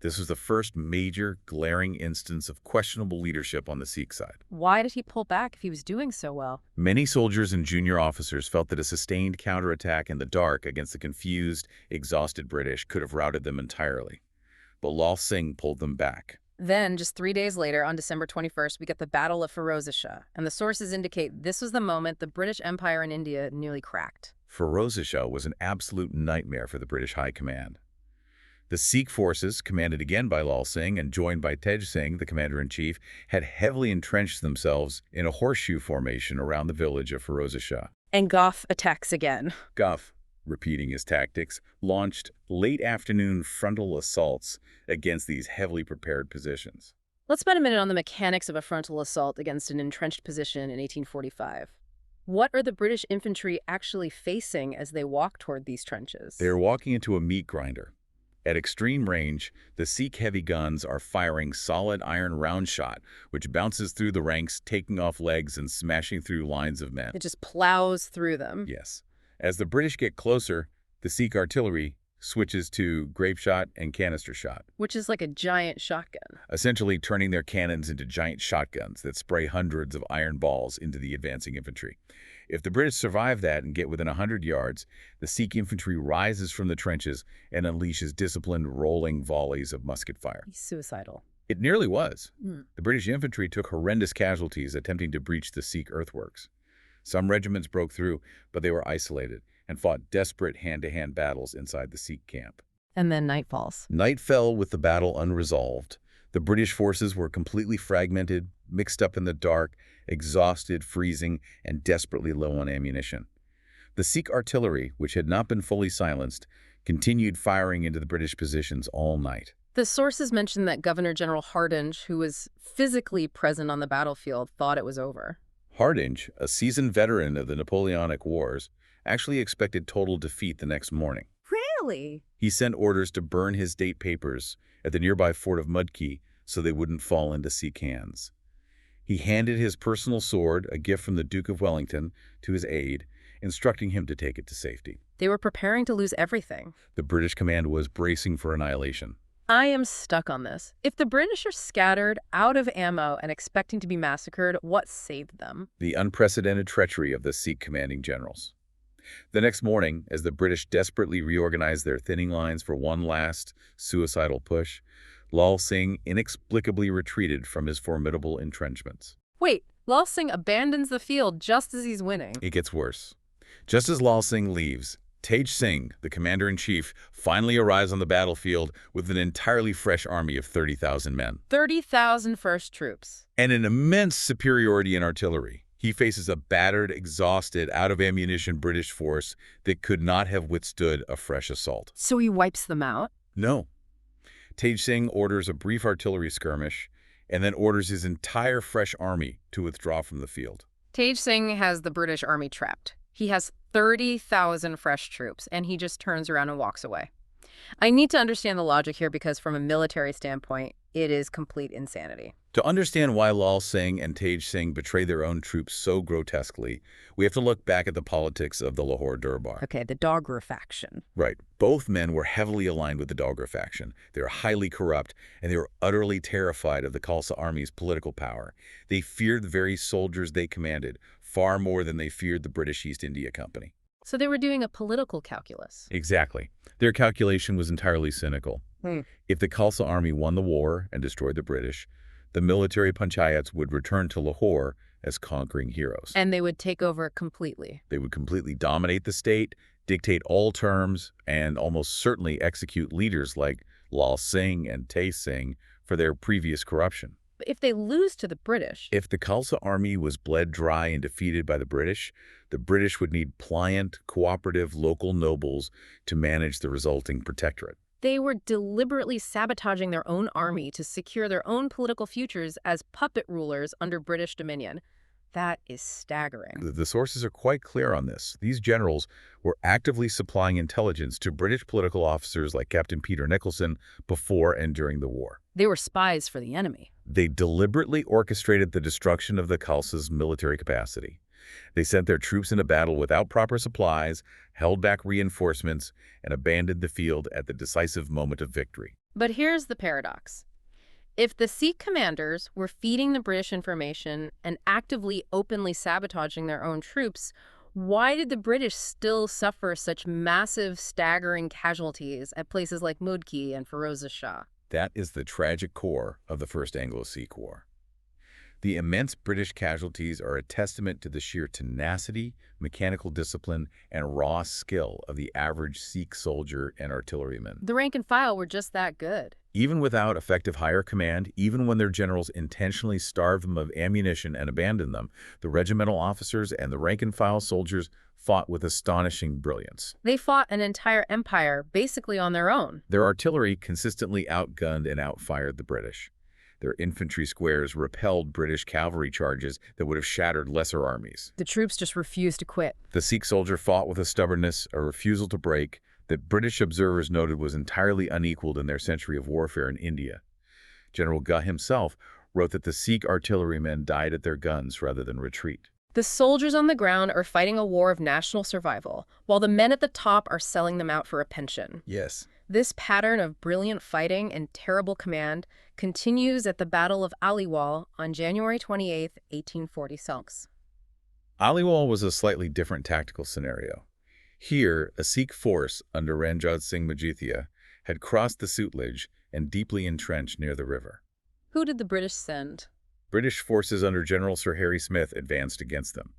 This was the first major, glaring instance of questionable leadership on the Sikh side. Why did he pull back if he was doing so well? Many soldiers and junior officers felt that a sustained counterattack in the dark against the confused, exhausted British could have routed them entirely. But Lal Singh pulled them back. Then, just 3 days later, on December 21st, we get the Battle of Firozeshah, and the sources indicate this was the moment the British Empire in India nearly cracked. Firozeshah was an absolute nightmare for the British High Command. The Sikh forces, commanded again by Lal Singh and joined by Tej Singh, the commander-in-chief, had heavily entrenched themselves in a horseshoe formation around the village of Firozeshah. And Gough attacks again. Gough, repeating his tactics, launched late-afternoon frontal assaults against these heavily prepared positions. Let's spend a minute on the mechanics of a frontal assault against an entrenched position in 1845. What are the British infantry actually facing as they walk toward these trenches? They are walking into a meat grinder. At extreme range, the Sikh heavy guns are firing solid iron round shot, which bounces through the ranks, taking off legs and smashing through lines of men. It just plows through them. Yes. As the British get closer, the Sikh artillery switches to grape shot and canister shot, which is like a giant shotgun. essentially turning their cannons into giant shotguns that spray hundreds of iron balls into the advancing infantry. If the British survive that and get within 100 yards, the Sikh infantry rises from the trenches and unleashes disciplined rolling volleys of musket fire. He's suicidal. It nearly was. Mm. The British infantry took horrendous casualties attempting to breach the Sikh earthworks. Some regiments broke through, but they were isolated and fought desperate hand-to-hand battles inside the Sikh camp. And then night falls. Night fell with the battle unresolved. The British forces were completely fragmented, mixed up in the dark, exhausted, freezing, and desperately low on ammunition. The Sikh artillery, which had not been fully silenced, continued firing into the British positions all night. The sources mention that Governor General Hardinge, who was physically present on the battlefield, thought it was over. Hardinge, a seasoned veteran of the Napoleonic Wars, actually expected total defeat the next morning. Really? He sent orders to burn his date papers at the nearby fort of Mudkee so they wouldn't fall into Sikh hands. He handed his personal sword, a gift from the Duke of Wellington, to his aide, instructing him to take it to safety. They were preparing to lose everything. The British command was bracing for annihilation. I am stuck on this. If the British are scattered, out of ammo, and expecting to be massacred, what saved them? The unprecedented treachery of the Sikh commanding generals. The next morning, as the British desperately reorganized their thinning lines for one last suicidal push, Lal Singh inexplicably retreated from his formidable entrenchments. Wait, Lal Singh abandons the field just as he's winning. It gets worse. Just as Lal Singh leaves, Tej Singh, the commander-in-chief, finally arrives on the battlefield with an entirely fresh army of 30,000 men. 30,000 first troops. And an immense superiority in artillery. He faces a battered, exhausted, out-of-ammunition British force that could not have withstood a fresh assault. So he wipes them out? No. Tej Singh orders a brief artillery skirmish and then orders his entire fresh army to withdraw from the field. Tej Singh has the British army trapped. He has 30,000 fresh troops, and he just turns around and walks away. I need to understand the logic here because from a military standpoint, it is complete insanity. To understand why Lal Singh and Tej Singh betrayed their own troops so grotesquely, we have to look back at the politics of the Lahore Durbar. Okay, the Dogra faction. Right. Both men were heavily aligned with the Dogra faction. They were highly corrupt, and they were utterly terrified of the Khalsa Army's political power. They feared the very soldiers they commanded, far more than they feared the British East India Company. So they were doing a political calculus. Exactly. Their calculation was entirely cynical. If the Khalsa Army won the war and destroyed the British, the military panchayats would return to Lahore as conquering heroes. And they would take over completely. They would completely dominate the state, dictate all terms, and almost certainly execute leaders like Lal Singh and Tej Singh for their previous corruption. But if they lose to the British, If the Khalsa Army was bled dry and defeated by the British would need pliant, cooperative local nobles to manage the resulting protectorate. they were deliberately sabotaging their own army to secure their own political futures as puppet rulers under British dominion. That is staggering. The sources are quite clear on this. These generals were actively supplying intelligence to British political officers like Captain Peter Nicholson before and during the war. They were spies for the enemy. They deliberately orchestrated the destruction of the Khalsa's military capacity. They sent their troops into battle without proper supplies, held back reinforcements, and abandoned the field at the decisive moment of victory. But here's the paradox. If the Sikh commanders were feeding the British information and actively, openly sabotaging their own troops, why did the British still suffer such massive, staggering casualties at places like Mudki and Firoz Shah? That is the tragic core of the First Anglo-Sikh War. The immense British casualties are a testament to the sheer tenacity, mechanical discipline, and raw skill of the average Sikh soldier and artilleryman. The rank and file were just that good. Even without effective higher command, even when their generals intentionally starved them of ammunition and abandoned them, the regimental officers and the rank-and-file soldiers fought with astonishing brilliance. They fought an entire empire basically on their own. Their artillery consistently outgunned and outfired the British. Their infantry squares repelled British cavalry charges that would have shattered lesser armies. The troops just refused to quit. The Sikh soldier fought with a stubbornness, a refusal to break, that British observers noted was entirely unequaled in their century of warfare in India. General Guh himself wrote that the Sikh artillerymen died at their guns rather than retreat. The soldiers on the ground are fighting a war of national survival, while the men at the top are selling them out for a pension. Yes. This pattern of brilliant fighting and terrible command continues at the Battle of Aliwal on January 28, 1846. Aliwal was a slightly different tactical scenario. Here, a Sikh force under Ranjit Singh Majithia had crossed the Sutlej and deeply entrenched near the river. Who did the British send? British forces under General Sir Harry Smith advanced against them.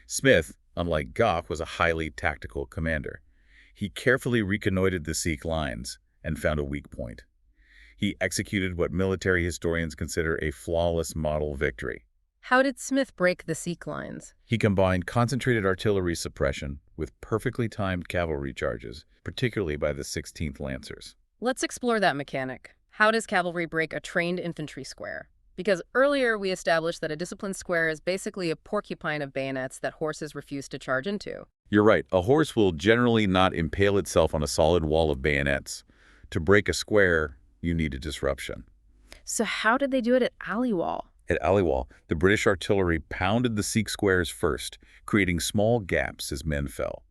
Smith, unlike Gough, was a highly tactical commander. He carefully reconnoitered the Sikh lines and found a weak point. He executed what military historians consider a flawless model victory. How did Smith break the Sikh lines? He combined concentrated artillery suppression with perfectly timed cavalry charges, particularly by the 16th Lancers. Let's explore that mechanic. How does cavalry break a trained infantry square? Because earlier we established that a disciplined square is basically a porcupine of bayonets that horses refuse to charge into. You're right. A horse will generally not impale itself on a solid wall of bayonets. To break a square, you need a disruption. So how did they do it at Aliwal? At Aliwal, the British artillery pounded the Sikh squares first, creating small gaps as men fell.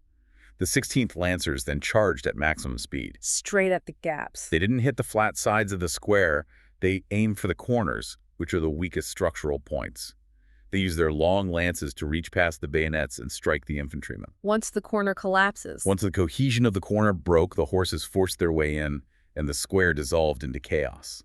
The 16th Lancers then charged at maximum speed. Straight at the gaps. They didn't hit the flat sides of the square. They aimed for the corners, which are the weakest structural points. They used their long lances to reach past the bayonets and strike the infantrymen. Once the corner collapses. Once the cohesion of the corner broke, the horses forced their way in, and the square dissolved into chaos.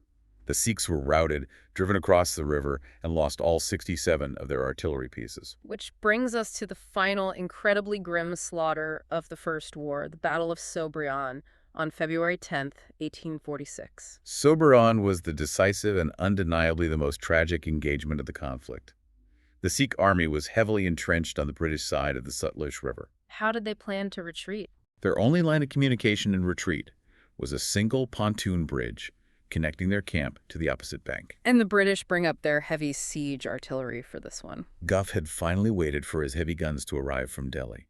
The Sikhs were routed, driven across the river, and lost all 67 of their artillery pieces. Which brings us to the final incredibly grim slaughter of the First War, the Battle of Sobraon, on February 10th, 1846. Sobraon was the decisive and undeniably the most tragic engagement of the conflict. The Sikh army was heavily entrenched on the British side of the Sutlej River. How did they plan to retreat? Their only line of communication in retreat was a single pontoon bridge connecting their camp to the opposite bank. And the British bring up their heavy siege artillery for this one. Gough had finally waited for his heavy guns to arrive from Delhi.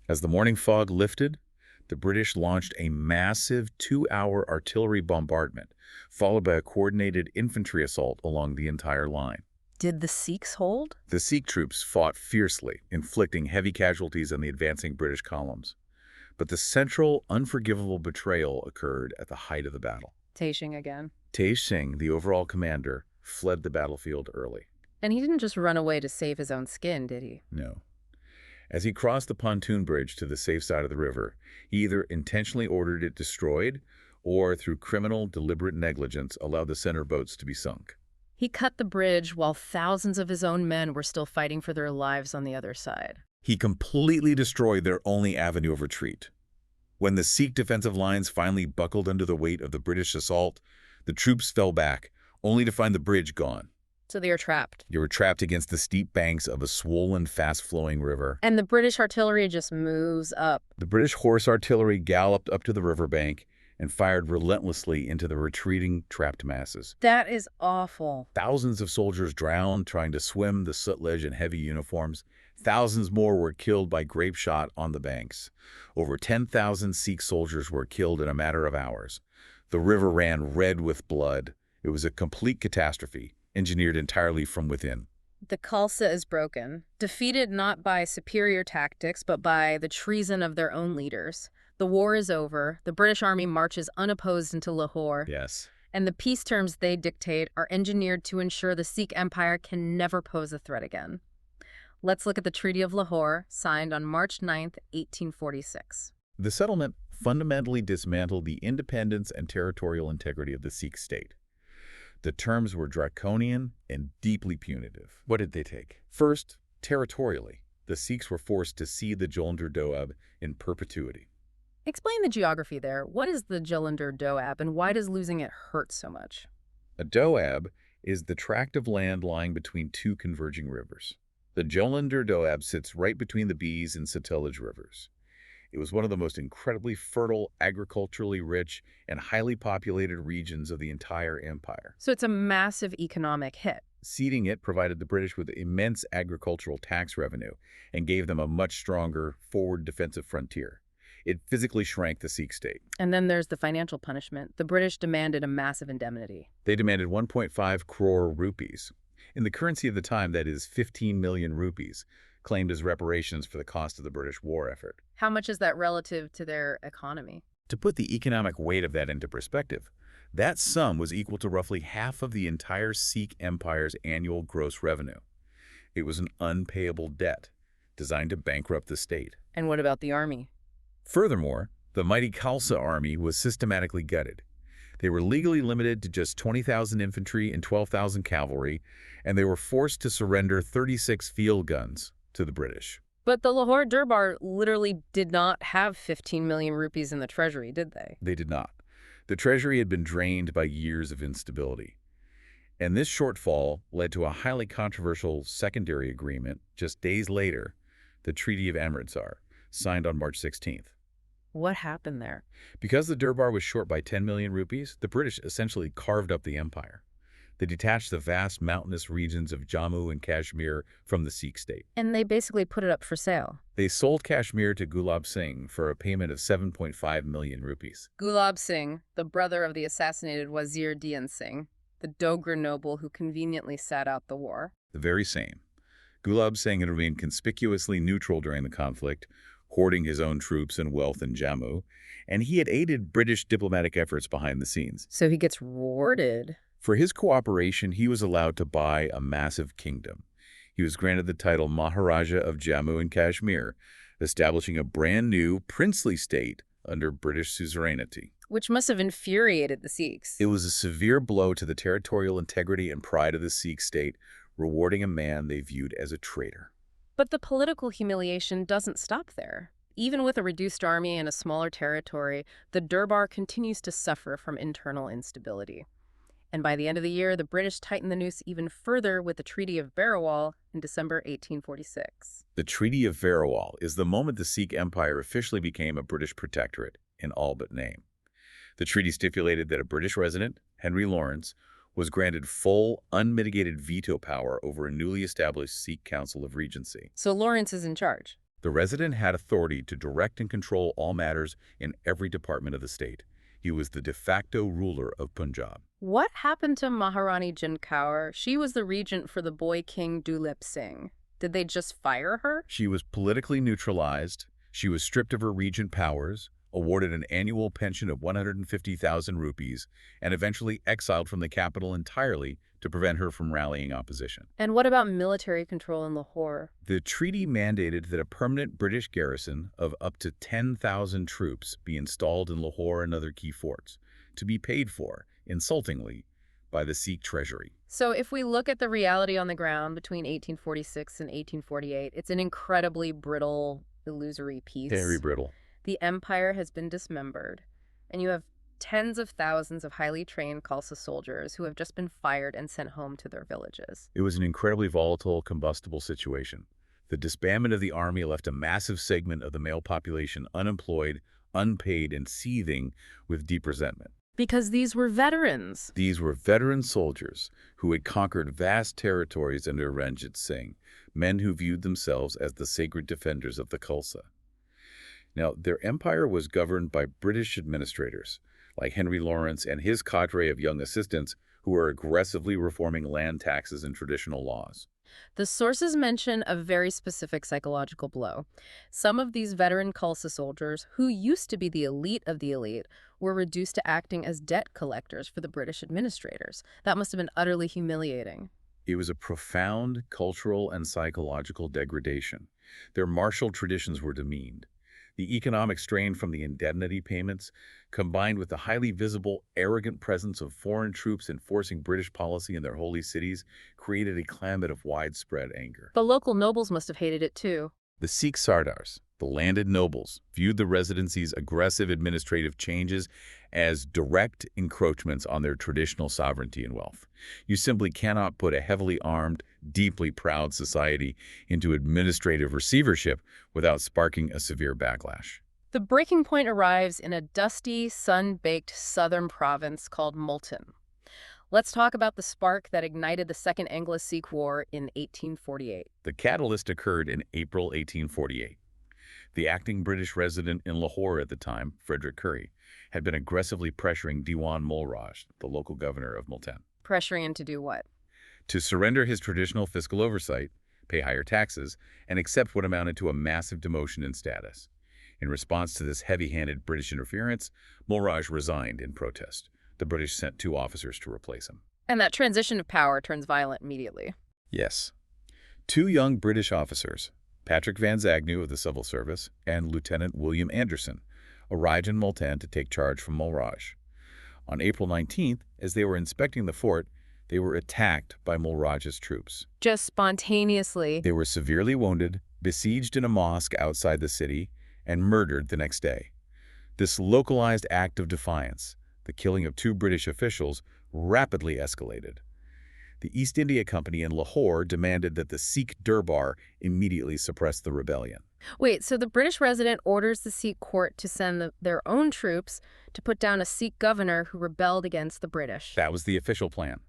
As the morning fog lifted, the British launched a massive 2-hour artillery bombardment, followed by a coordinated infantry assault along the entire line. Did the Sikhs hold? The Sikh troops fought fiercely, inflicting heavy casualties on the advancing British columns. But the central, unforgivable betrayal occurred at the height of the battle. Tashing again. Tej Singh, the overall commander, fled the battlefield early. And he didn't just run away to save his own skin, did he? No. As he crossed the pontoon bridge to the safe side of the river, he either intentionally ordered it destroyed or, through criminal, deliberate negligence, allowed the center boats to be sunk. He cut the bridge while thousands of his own men were still fighting for their lives on the other side. He completely destroyed their only avenue of retreat. When the Sikh defensive lines finally buckled under the weight of the British assault, the troops fell back, only to find the bridge gone. So they are trapped. They were trapped against the steep banks of a swollen, fast-flowing river. And the British artillery just moves up. The British horse artillery galloped up to the riverbank and fired relentlessly into the retreating, trapped masses. That is awful. Thousands of soldiers drowned trying to swim the Sutlej in heavy uniforms. Thousands more were killed by grape shot on the banks. Over 10,000 Sikh soldiers were killed in a matter of hours. The river ran red with blood. It was a complete catastrophe, engineered entirely from within. The Khalsa is broken, defeated not by superior tactics, but by the treason of their own leaders. The war is over. The British Army marches unopposed into Lahore. Yes. And the peace terms they dictate are engineered to ensure the Sikh Empire can never pose a threat again. Let's look at the Treaty of Lahore, signed on March 9th, 1846. The settlement fundamentally dismantled the independence and territorial integrity of the Sikh state. The terms were draconian and deeply punitive. What did they take? First, territorially, the Sikhs were forced to cede the Jalandhar Doab in perpetuity. Explain the geography there. What is the Jalandhar Doab, and why does losing it hurt so much? A Doab is the tract of land lying between two converging rivers. The Jalandhar Doab sits right between the Beas and Sutlej rivers. It was one of the most incredibly fertile, agriculturally rich, and highly populated regions of the entire empire. So it's a massive economic hit. Ceding it provided the British with immense agricultural tax revenue and gave them a much stronger, forward defensive frontier. It physically shrank the Sikh state. And then there's the financial punishment. The British demanded a massive indemnity. They demanded 1.5 crore rupees. In the currency of the time, that is 15 million rupees, claimed as reparations for the cost of the British war effort. How much is that relative to their economy? To put the economic weight of that into perspective, that sum was equal to roughly half of the entire Sikh Empire's annual gross revenue. It was an unpayable debt designed to bankrupt the state. And what about the army? Furthermore, the mighty Khalsa Army was systematically gutted. They were legally limited to just 20,000 infantry and 12,000 cavalry, and they were forced to surrender 36 field guns to the British. But the Lahore Durbar literally did not have 15 million rupees in the treasury, did they? They did not. The treasury had been drained by years of instability. And this shortfall led to a highly controversial secondary agreement just days later, the Treaty of Amritsar, signed on March 16th. What happened there? Because the Durbar was short by 10 million rupees, the British essentially carved up the empire. They detached the vast mountainous regions of Jammu and Kashmir from the Sikh state. And they basically put it up for sale. They sold Kashmir to Gulab Singh for a payment of 7.5 million rupees. Gulab Singh, the brother of the assassinated Wazir Dian Singh, the Dogra noble who conveniently sat out the war. The very same. Gulab Singh had remained conspicuously neutral during the conflict, hoarding his own troops and wealth in Jammu, and he had aided British diplomatic efforts behind the scenes. So he gets rewarded. For his cooperation, he was allowed to buy a massive kingdom. He was granted the title Maharaja of Jammu and Kashmir, establishing a brand new princely state under British suzerainty. Which must have infuriated the Sikhs. It was a severe blow to the territorial integrity and pride of the Sikh state, rewarding a man they viewed as a traitor. But the political humiliation doesn't stop there. Even with a reduced army and a smaller territory, the Durbar continues to suffer from internal instability. And by the end of the year, the British tightened the noose even further with the Treaty of Verawal in December 1846. The Treaty of Verawal is the moment the Sikh Empire officially became a British protectorate in all but name. The treaty stipulated that a British resident, Henry Lawrence, was granted full, unmitigated veto power over a newly established Sikh Council of Regency. So Lawrence is in charge. The resident had authority to direct and control all matters in every department of the state. He was the de facto ruler of Punjab. What happened to Maharani Jin Kaur? She was the regent for the boy king Dulip Singh. Did they just fire her? She was politically neutralized. She was stripped of her regent powers, awarded an annual pension of 150,000 rupees, and eventually exiled from the capital entirely to prevent her from rallying opposition. And what about military control in Lahore? The treaty mandated that a permanent British garrison of up to 10,000 troops be installed in Lahore and other key forts, to be paid for, insultingly, by the Sikh treasury. So if we look at the reality on the ground between 1846 and 1848, it's an incredibly brittle, illusory peace. Very brittle. The empire has been dismembered, and you have tens of thousands of highly trained Khalsa soldiers who have just been fired and sent home to their villages. It was an incredibly volatile, combustible situation. The disbandment of the army left a massive segment of the male population unemployed, unpaid, and seething with deep resentment. Because these were veterans. These were veteran soldiers who had conquered vast territories under Ranjit Singh, men who viewed themselves as the sacred defenders of the Khalsa. Now, their empire was governed by British administrators, like Henry Lawrence and his cadre of young assistants who were aggressively reforming land taxes and traditional laws. The sources mention a very specific psychological blow. Some of these veteran Khalsa soldiers, who used to be the elite of the elite, were reduced to acting as debt collectors for the British administrators. That must have been utterly humiliating. It was a profound cultural and psychological degradation. Their martial traditions were demeaned. The economic strain from the indemnity payments, combined with the highly visible, arrogant presence of foreign troops enforcing British policy in their holy cities, created a climate of widespread anger. The local nobles must have hated it too. The Sikh Sardars, the landed nobles, viewed the Residency's aggressive administrative changes as direct encroachments on their traditional sovereignty and wealth. You simply cannot put a heavily armed, deeply proud society into administrative receivership without sparking a severe backlash. The breaking point arrives in a dusty, sun-baked southern province called Multan. Let's talk about the spark that ignited the Second Anglo-Sikh War in 1848. The catalyst occurred in April 1848. The acting British resident in Lahore at the time, Frederick Currie, had been aggressively pressuring Diwan Mulraj, the local governor of Multan. Pressuring him to do what? To surrender his traditional fiscal oversight, pay higher taxes, and accept what amounted to a massive demotion in status. In response to this heavy-handed British interference, Mulraj resigned in protest. The British sent 2 officers to replace him. And that transition of power turns violent immediately. Yes. 2 young British officers, Patrick Van Zagnew of the Civil Service and Lieutenant William Anderson, arrived in Multan to take charge from Mulraj. On April 19th, as they were inspecting the fort, they were attacked by Mulraj's troops. Just spontaneously. They were severely wounded, besieged in a mosque outside the city, and murdered the next day. This localized act of defiance, the killing of 2 British officials, rapidly escalated. The East India Company in Lahore demanded that the Sikh Durbar immediately suppress the rebellion. Wait, so the British resident orders the Sikh court to send their own troops to put down a Sikh governor who rebelled against the British. That was the official plan.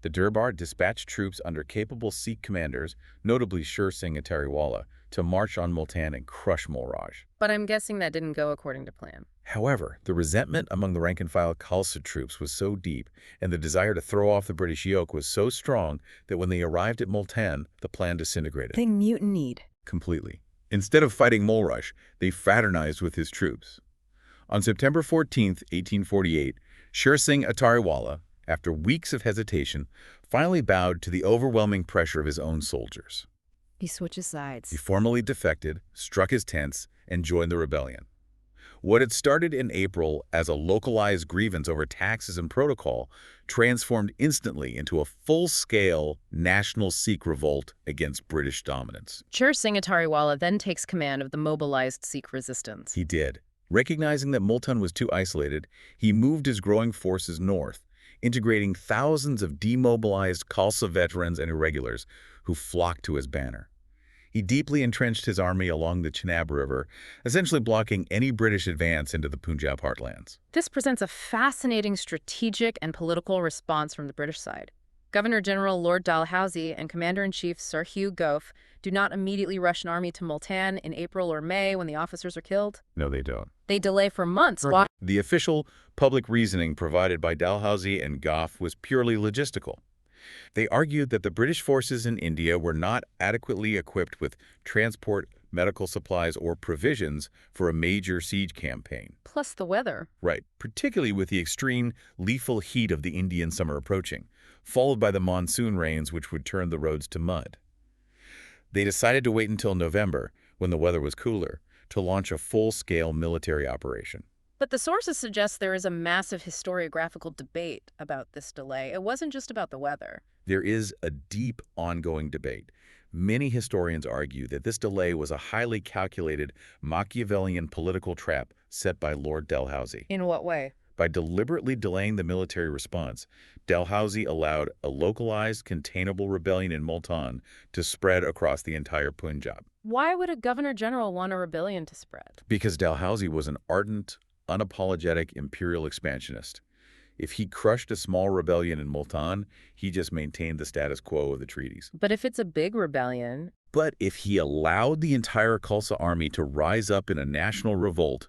The Durbar dispatched troops under capable Sikh commanders, notably Sher Singh Atariwala, to march on Multan and crush Mulraj. But I'm guessing that didn't go according to plan. However, the resentment among the rank-and-file Khalsa troops was so deep, and the desire to throw off the British yoke was so strong that when they arrived at Multan, the plan disintegrated. They mutinied. Completely. Instead of fighting Mulraj, they fraternized with his troops. On September 14, 1848, Sher Singh Atariwala, after weeks of hesitation, finally bowed to the overwhelming pressure of his own soldiers. He switches sides. He formally defected, struck his tents, and joined the rebellion. What had started in April as a localized grievance over taxes and protocol transformed instantly into a full-scale national Sikh revolt against British dominance. Sher Singh Atariwala then takes command of the mobilized Sikh resistance. He did. Recognizing that Multan was too isolated, he moved his growing forces north, integrating thousands of demobilized Khalsa veterans and irregulars who flocked to his banner. He deeply entrenched his army along the Chenab River, essentially blocking any British advance into the Punjab heartlands. This presents a fascinating strategic and political response from the British side. Governor-General Lord Dalhousie and Commander-in-Chief Sir Hugh Gough do not immediately rush an army to Multan in April or May when the officers are killed. No, they don't. They delay for months. Why? The official public reasoning provided by Dalhousie and Gough was purely logistical. They argued that the British forces in India were not adequately equipped with transport, medical supplies, or provisions for a major siege campaign. Plus the weather. Right, particularly with the extreme, lethal heat of the Indian summer approaching, followed by the monsoon rains which would turn the roads to mud. They decided to wait until November, when the weather was cooler, to launch a full-scale military operation. But the sources suggest there is a massive historiographical debate about this delay. It wasn't just about the weather. There is a deep, ongoing debate. Many historians argue that this delay was a highly calculated Machiavellian political trap set by Lord Dalhousie. In what way? By deliberately delaying the military response, Dalhousie allowed a localized, containable rebellion in Multan to spread across the entire Punjab. Why would a governor-general want a rebellion to spread? Because Dalhousie was an ardent, unapologetic imperial expansionist. If he crushed a small rebellion in Multan, he just maintained the status quo of the treaties. But if it's a big rebellion... But if he allowed the entire Khalsa Army to rise up in a national revolt,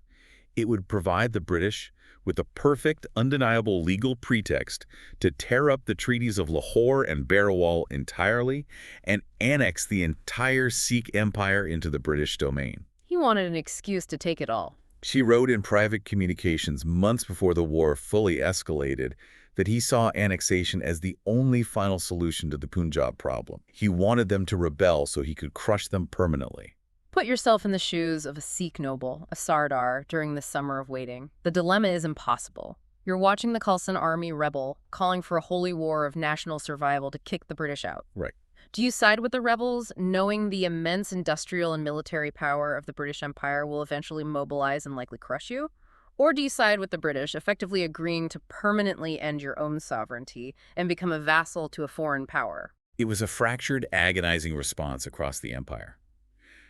it would provide the British with a perfect, undeniable legal pretext to tear up the treaties of Lahore and Barawal entirely and annex the entire Sikh Empire into the British domain. He wanted an excuse to take it all. She wrote in private communications months before the war fully escalated that he saw annexation as the only final solution to the Punjab problem. He wanted them to rebel so he could crush them permanently. Put yourself in the shoes of a Sikh noble, a Sardar, during this summer of waiting. The dilemma is impossible. You're watching the Khalsa Army rebel, calling for a holy war of national survival to kick the British out. Right. Do you side with the rebels, knowing the immense industrial and military power of the British Empire will eventually mobilize and likely crush you? Or do you side with the British, effectively agreeing to permanently end your own sovereignty and become a vassal to a foreign power? It was a fractured, agonizing response across the empire.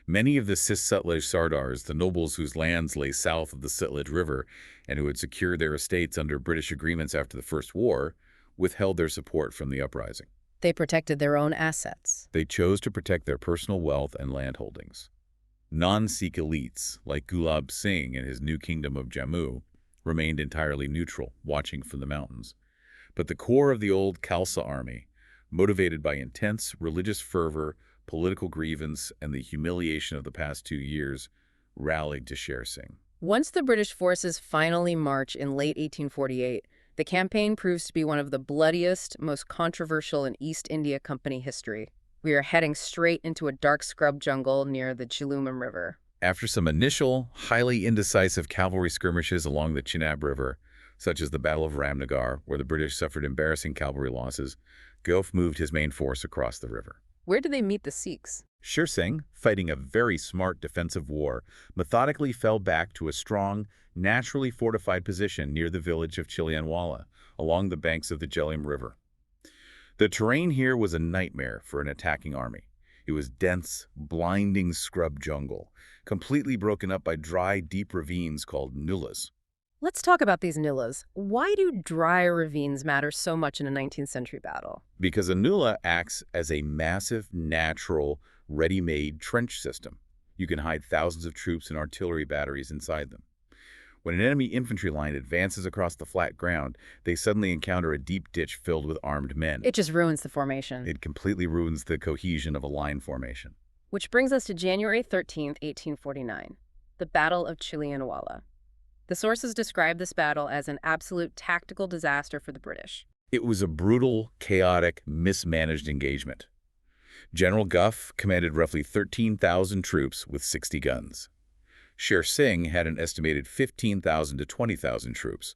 Many of the Cis-Sutlej Sardars, the nobles whose lands lay south of the Sutlej River and who had secured their estates under British agreements after the First War, withheld their support from the uprising. They protected their own assets. They chose to protect their personal wealth and land holdings. Non-Sikh elites, like Gulab Singh and his new kingdom of Jammu, remained entirely neutral, watching from the mountains. But the core of the old Khalsa army, motivated by intense religious fervor, political grievance, and the humiliation of the past 2 years, rallied to Sher Singh. Once the British forces finally march in late 1848, the campaign proves to be one of the bloodiest, most controversial in East India Company history. We are heading straight into a dark scrub jungle near the Jhelum River. After some initial, highly indecisive cavalry skirmishes along the Chenab River, such as the Battle of Ramnagar, where the British suffered embarrassing cavalry losses, Gough moved his main force across the river. Where did they meet the Sikhs? Sher Singh, fighting a very smart defensive war, methodically fell back to a strong, naturally fortified position near the village of Chilianwala, along the banks of the Jhelum River. The terrain here was a nightmare for an attacking army. It was dense, blinding scrub jungle, completely broken up by dry, deep ravines called nullas. Let's talk about these nullas. Why do dry ravines matter so much in a 19th century battle? Because a nulla acts as a massive, natural, ready-made trench system. You can hide thousands of troops and artillery batteries inside them. When an enemy infantry line advances across the flat ground, they suddenly encounter a deep ditch filled with armed men. It just ruins the formation. It completely ruins the cohesion of a line formation. Which brings us to January 13th, 1849, the Battle of Chilianwala. The sources describe this battle as an absolute tactical disaster for the British. It was a brutal, chaotic, mismanaged engagement. General Gough commanded roughly 13,000 troops with 60 guns. Sher Singh had an estimated 15,000 to 20,000 troops,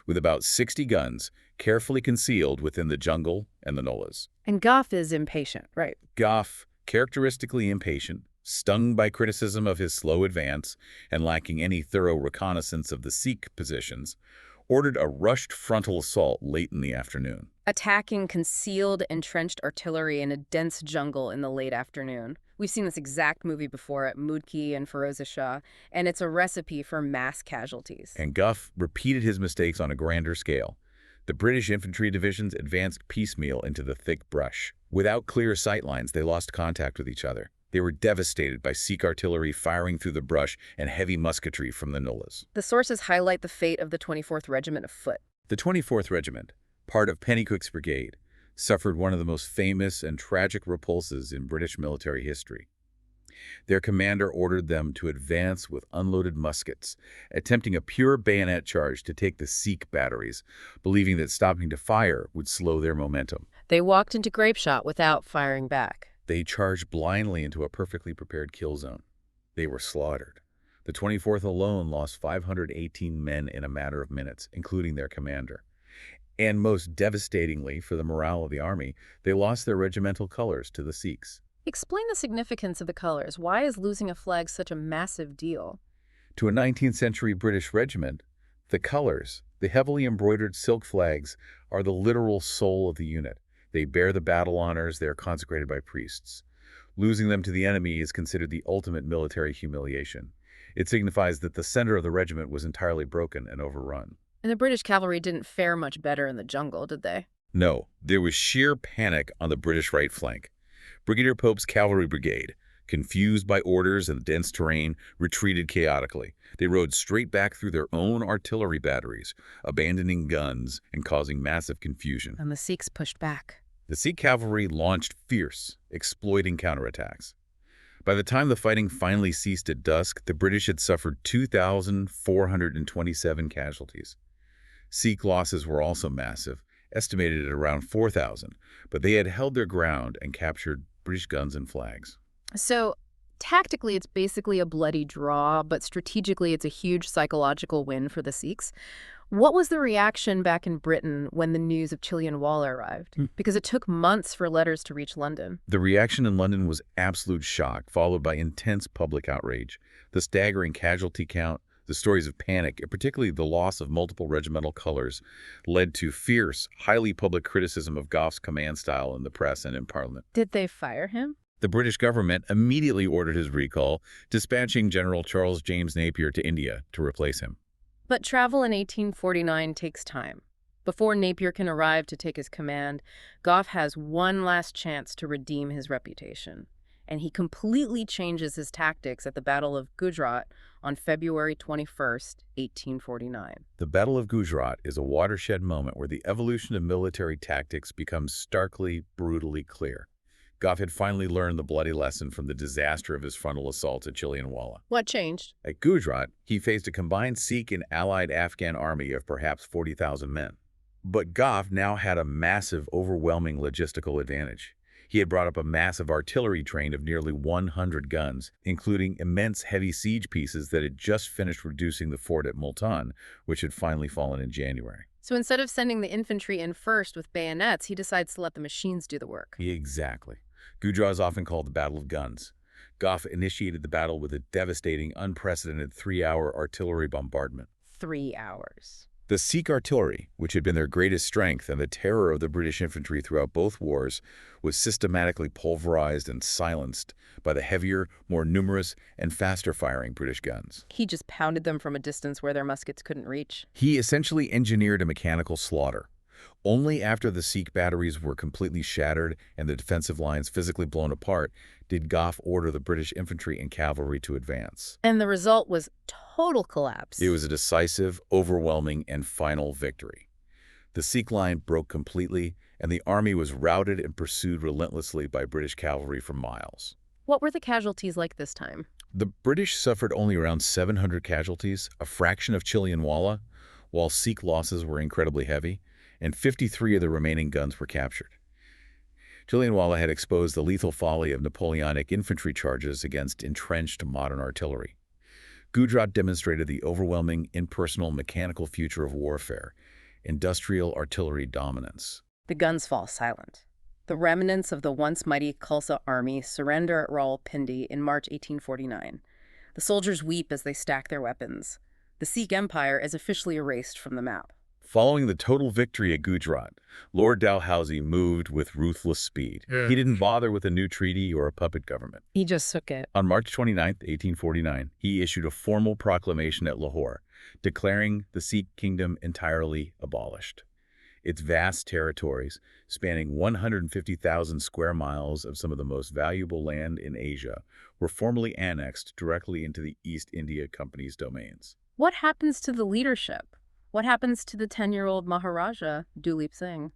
with about 60 guns carefully concealed within the jungle and the nullas. And Gough is impatient, right? Gough, characteristically impatient, stung by criticism of his slow advance and lacking any thorough reconnaissance of the Sikh positions, ordered a rushed frontal assault late in the afternoon. Attacking concealed entrenched artillery in a dense jungle in the late afternoon. We've seen this exact movie before at Mudki and Firoza Shah, and it's a recipe for mass casualties. And Gough repeated his mistakes on a grander scale, The British infantry divisions advanced piecemeal into the thick brush. Without clear sight lines, they lost contact with each other. They were devastated by Sikh artillery firing through the brush and heavy musketry from the nullahs. The sources highlight the fate of the 24th Regiment of Foot. The 24th Regiment, part of Pennycook's brigade, suffered one of the most famous and tragic repulses in British military history. Their commander ordered them to advance with unloaded muskets, attempting a pure bayonet charge to take the Sikh batteries, believing that stopping to fire would slow their momentum. They walked into grapeshot without firing back. They charged blindly into a perfectly prepared kill zone. They were slaughtered. The 24th alone lost 518 men in a matter of minutes, including their commander. And most devastatingly for the morale of the army, they lost their regimental colors to the Sikhs. Explain the significance of the colors. Why is losing a flag such a massive deal? To a 19th century British regiment, the colors, the heavily embroidered silk flags, are the literal soul of the unit. They bear the battle honors. They are consecrated by priests. Losing them to the enemy is considered the ultimate military humiliation. It signifies that the center of the regiment was entirely broken and overrun. And the British cavalry didn't fare much better in the jungle, did they? No, there was sheer panic on the British right flank. Brigadier Pope's cavalry brigade, confused by orders and dense terrain, retreated chaotically. They rode straight back through their own artillery batteries, abandoning guns and causing massive confusion. And the Sikhs pushed back. The Sikh cavalry launched fierce, exploiting counterattacks. By the time the fighting finally ceased at dusk, the British had suffered 2,427 casualties. Sikh losses were also massive, estimated at around 4,000, but they had held their ground and captured British guns and flags. So, tactically, it's basically a bloody draw, but strategically, it's a huge psychological win for the Sikhs. What was the reaction back in Britain when the news of Chillianwala arrived? Because it took months for letters to reach London. The reaction in London was absolute shock, followed by intense public outrage. The staggering casualty count, the stories of panic, and particularly the loss of multiple regimental colors, led to fierce, highly public criticism of Gough's command style in the press and in Parliament. Did they fire him? The British government immediately ordered his recall, dispatching General Charles James Napier to India to replace him. But travel in 1849 takes time. Before Napier can arrive to take his command, Gough has one last chance to redeem his reputation. And he completely changes his tactics at the Battle of Gujarat on February 21st, 1849. The Battle of Gujarat is a watershed moment where the evolution of military tactics becomes starkly, brutally clear. Gough had finally learned the bloody lesson from the disaster of his frontal assault at Chillianwala. What changed? At Gujarat, he faced a combined Sikh and allied Afghan army of perhaps 40,000 men. But Gough now had a massive, overwhelming logistical advantage. He had brought up a massive artillery train of nearly 100 guns, including immense heavy siege pieces that had just finished reducing the fort at Multan, which had finally fallen in January. So instead of sending the infantry in first with bayonets, he decides to let the machines do the work. Exactly. Gujarat is often called the Battle of Guns. Gough initiated the battle with a devastating, unprecedented 3-hour artillery bombardment. 3 hours. The Sikh artillery, which had been their greatest strength and the terror of the British infantry throughout both wars, was systematically pulverized and silenced by the heavier, more numerous, and faster-firing British guns. He just pounded them from a distance where their muskets couldn't reach. He essentially engineered a mechanical slaughter. Only after the Sikh batteries were completely shattered and the defensive lines physically blown apart did Gough order the British infantry and cavalry to advance. And the result was total collapse. It was a decisive, overwhelming, and final victory. The Sikh line broke completely, and the army was routed and pursued relentlessly by British cavalry for miles. What were the casualties like this time? The British suffered only around 700 casualties, a fraction of Chillianwala, while Sikh losses were incredibly heavy, and 53 of the remaining guns were captured. Chillianwala had exposed the lethal folly of Napoleonic infantry charges against entrenched modern artillery. Gujarat demonstrated the overwhelming, impersonal, mechanical future of warfare, industrial artillery dominance. The guns fall silent. The remnants of the once mighty Khalsa Army surrender at Rawalpindi in March 1849. The soldiers weep as they stack their weapons. The Sikh Empire is officially erased from the map. Following the total victory at Gujarat, Lord Dalhousie moved with ruthless speed. He didn't bother with a new treaty or a puppet government. He just took it. On March 29, 1849, he issued a formal proclamation at Lahore, declaring the Sikh kingdom entirely abolished. Its vast territories, spanning 150,000 square miles of some of the most valuable land in Asia, were formally annexed directly into the East India Company's domains. What happens to the leadership? What happens to the 10-year-old Maharaja, Duleep Singh?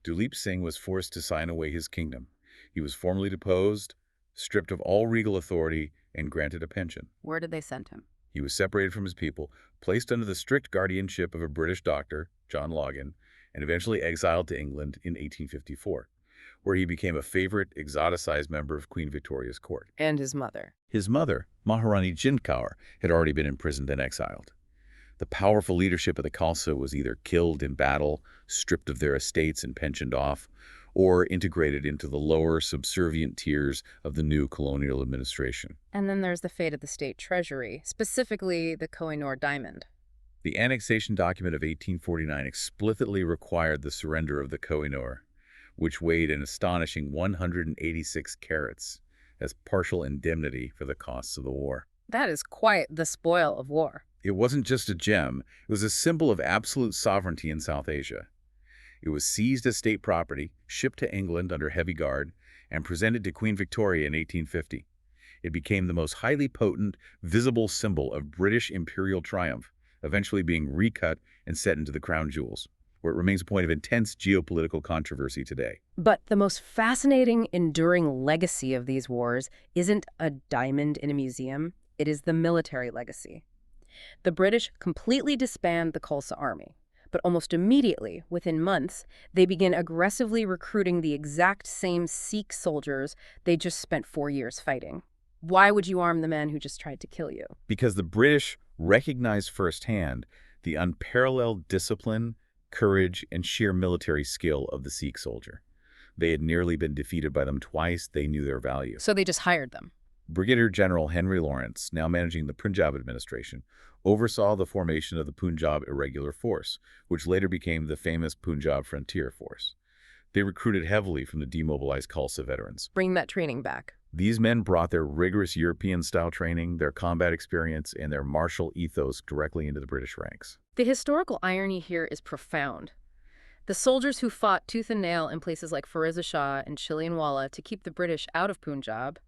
Duleep Singh was forced to sign away his kingdom. He was formally deposed, stripped of all regal authority, and granted a pension. Where did they send him? He was separated from his people, placed under the strict guardianship of a British doctor, John Logan, and eventually exiled to England in 1854, where he became a favorite, exoticized member of Queen Victoria's court. And his mother. His mother, Maharani Ranjit Kaur, had already been imprisoned and exiled. The powerful leadership of the Khalsa was either killed in battle, stripped of their estates and pensioned off, or integrated into the lower, subservient tiers of the new colonial administration. And then there's the fate of the state treasury, specifically the Koh-i-Noor diamond. The annexation document of 1849 explicitly required the surrender of the Koh-i-Noor, which weighed an astonishing 186 carats, as partial indemnity for the costs of the war. That is quite the spoil of war. It wasn't just a gem, it was a symbol of absolute sovereignty in South Asia. It was seized as state property, shipped to England under heavy guard, and presented to Queen Victoria in 1850. It became the most highly potent, visible symbol of British imperial triumph, eventually being recut and set into the crown jewels, where it remains a point of intense geopolitical controversy today. But the most fascinating, enduring legacy of these wars isn't a diamond in a museum. It is the military legacy. The British completely disband the Khalsa Army, but almost immediately, within months, they begin aggressively recruiting the exact same Sikh soldiers they just spent 4 years fighting. Why would you arm the men who just tried to kill you? Because the British recognized firsthand the unparalleled discipline, courage, and sheer military skill of the Sikh soldier. They had nearly been defeated by them twice. They knew their value. So they just hired them. Brigadier General Henry Lawrence, now managing the Punjab administration, oversaw the formation of the Punjab Irregular Force, which later became the famous Punjab Frontier Force. They recruited heavily from the demobilized Khalsa veterans. Bring that training back. These men brought their rigorous European-style training, their combat experience, and their martial ethos directly into the British ranks. The historical irony here is profound. The soldiers who fought tooth and nail in places like Firoza Shah and Chillianwala to keep the British out of Punjab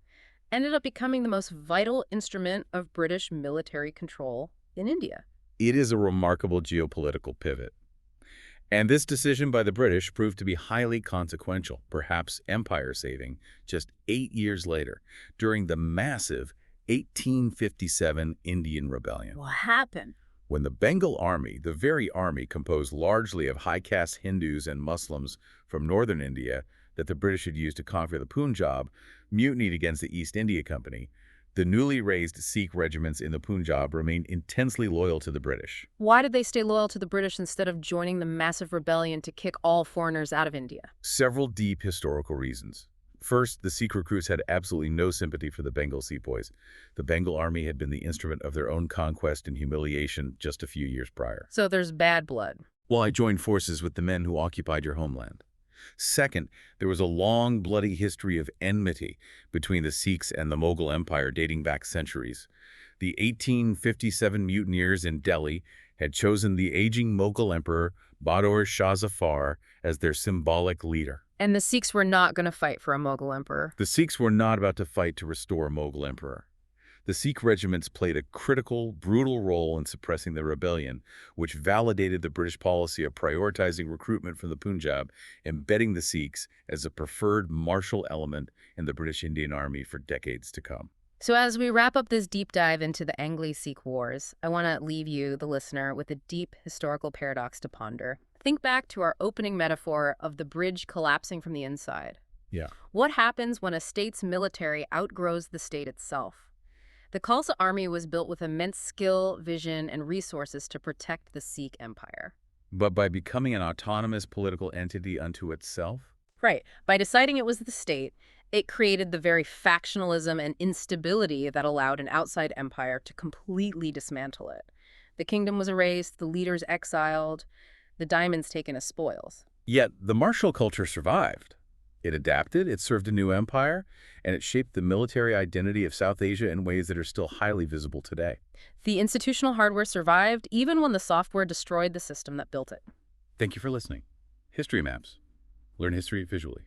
ended up becoming the most vital instrument of British military control in India. It is a remarkable geopolitical pivot. And this decision by the British proved to be highly consequential, perhaps empire-saving, just 8 years later, during the massive 1857 Indian Rebellion. What happened? When the Bengal Army, the very army composed largely of high-caste Hindus and Muslims from northern India that the British had used to conquer the Punjab, mutinied against the East India Company, the newly raised Sikh regiments in the Punjab remained intensely loyal to the British. Why did they stay loyal to the British instead of joining the massive rebellion to kick all foreigners out of India? Several deep historical reasons. First, the Sikh recruits had absolutely no sympathy for the Bengal sepoys. The Bengal army had been the instrument of their own conquest and humiliation just a few years prior. So there's bad blood. Why join forces with the men who occupied your homeland? Second, there was a long, bloody history of enmity between the Sikhs and the Mughal Empire dating back centuries. The 1857 mutineers in Delhi had chosen the aging Mughal emperor Bahadur Shah Zafar as their symbolic leader. And the Sikhs were not going to fight for a Mughal emperor. The Sikhs were not about to fight to restore a Mughal emperor. The Sikh regiments played a critical, brutal role in suppressing the rebellion, which validated the British policy of prioritizing recruitment from the Punjab, embedding the Sikhs as a preferred martial element in the British Indian Army for decades to come. So as we wrap up this deep dive into the Anglo-Sikh Wars, I want to leave you, the listener, with a deep historical paradox to ponder. Think back to our opening metaphor of the bridge collapsing from the inside. Yeah. What happens when a state's military outgrows the state itself? The Khalsa Army was built with immense skill, vision, and resources to protect the Sikh Empire. But by becoming an autonomous political entity unto itself? Right. By deciding it was the state, it created the very factionalism and instability that allowed an outside empire to completely dismantle it. The kingdom was erased, the leaders exiled, the diamonds taken as spoils. Yet the martial culture survived. It adapted, it served a new empire, and it shaped the military identity of South Asia in ways that are still highly visible today. The institutional hardware survived even when the software destroyed the system that built it. Thank you for listening. History maps. Learn history visually.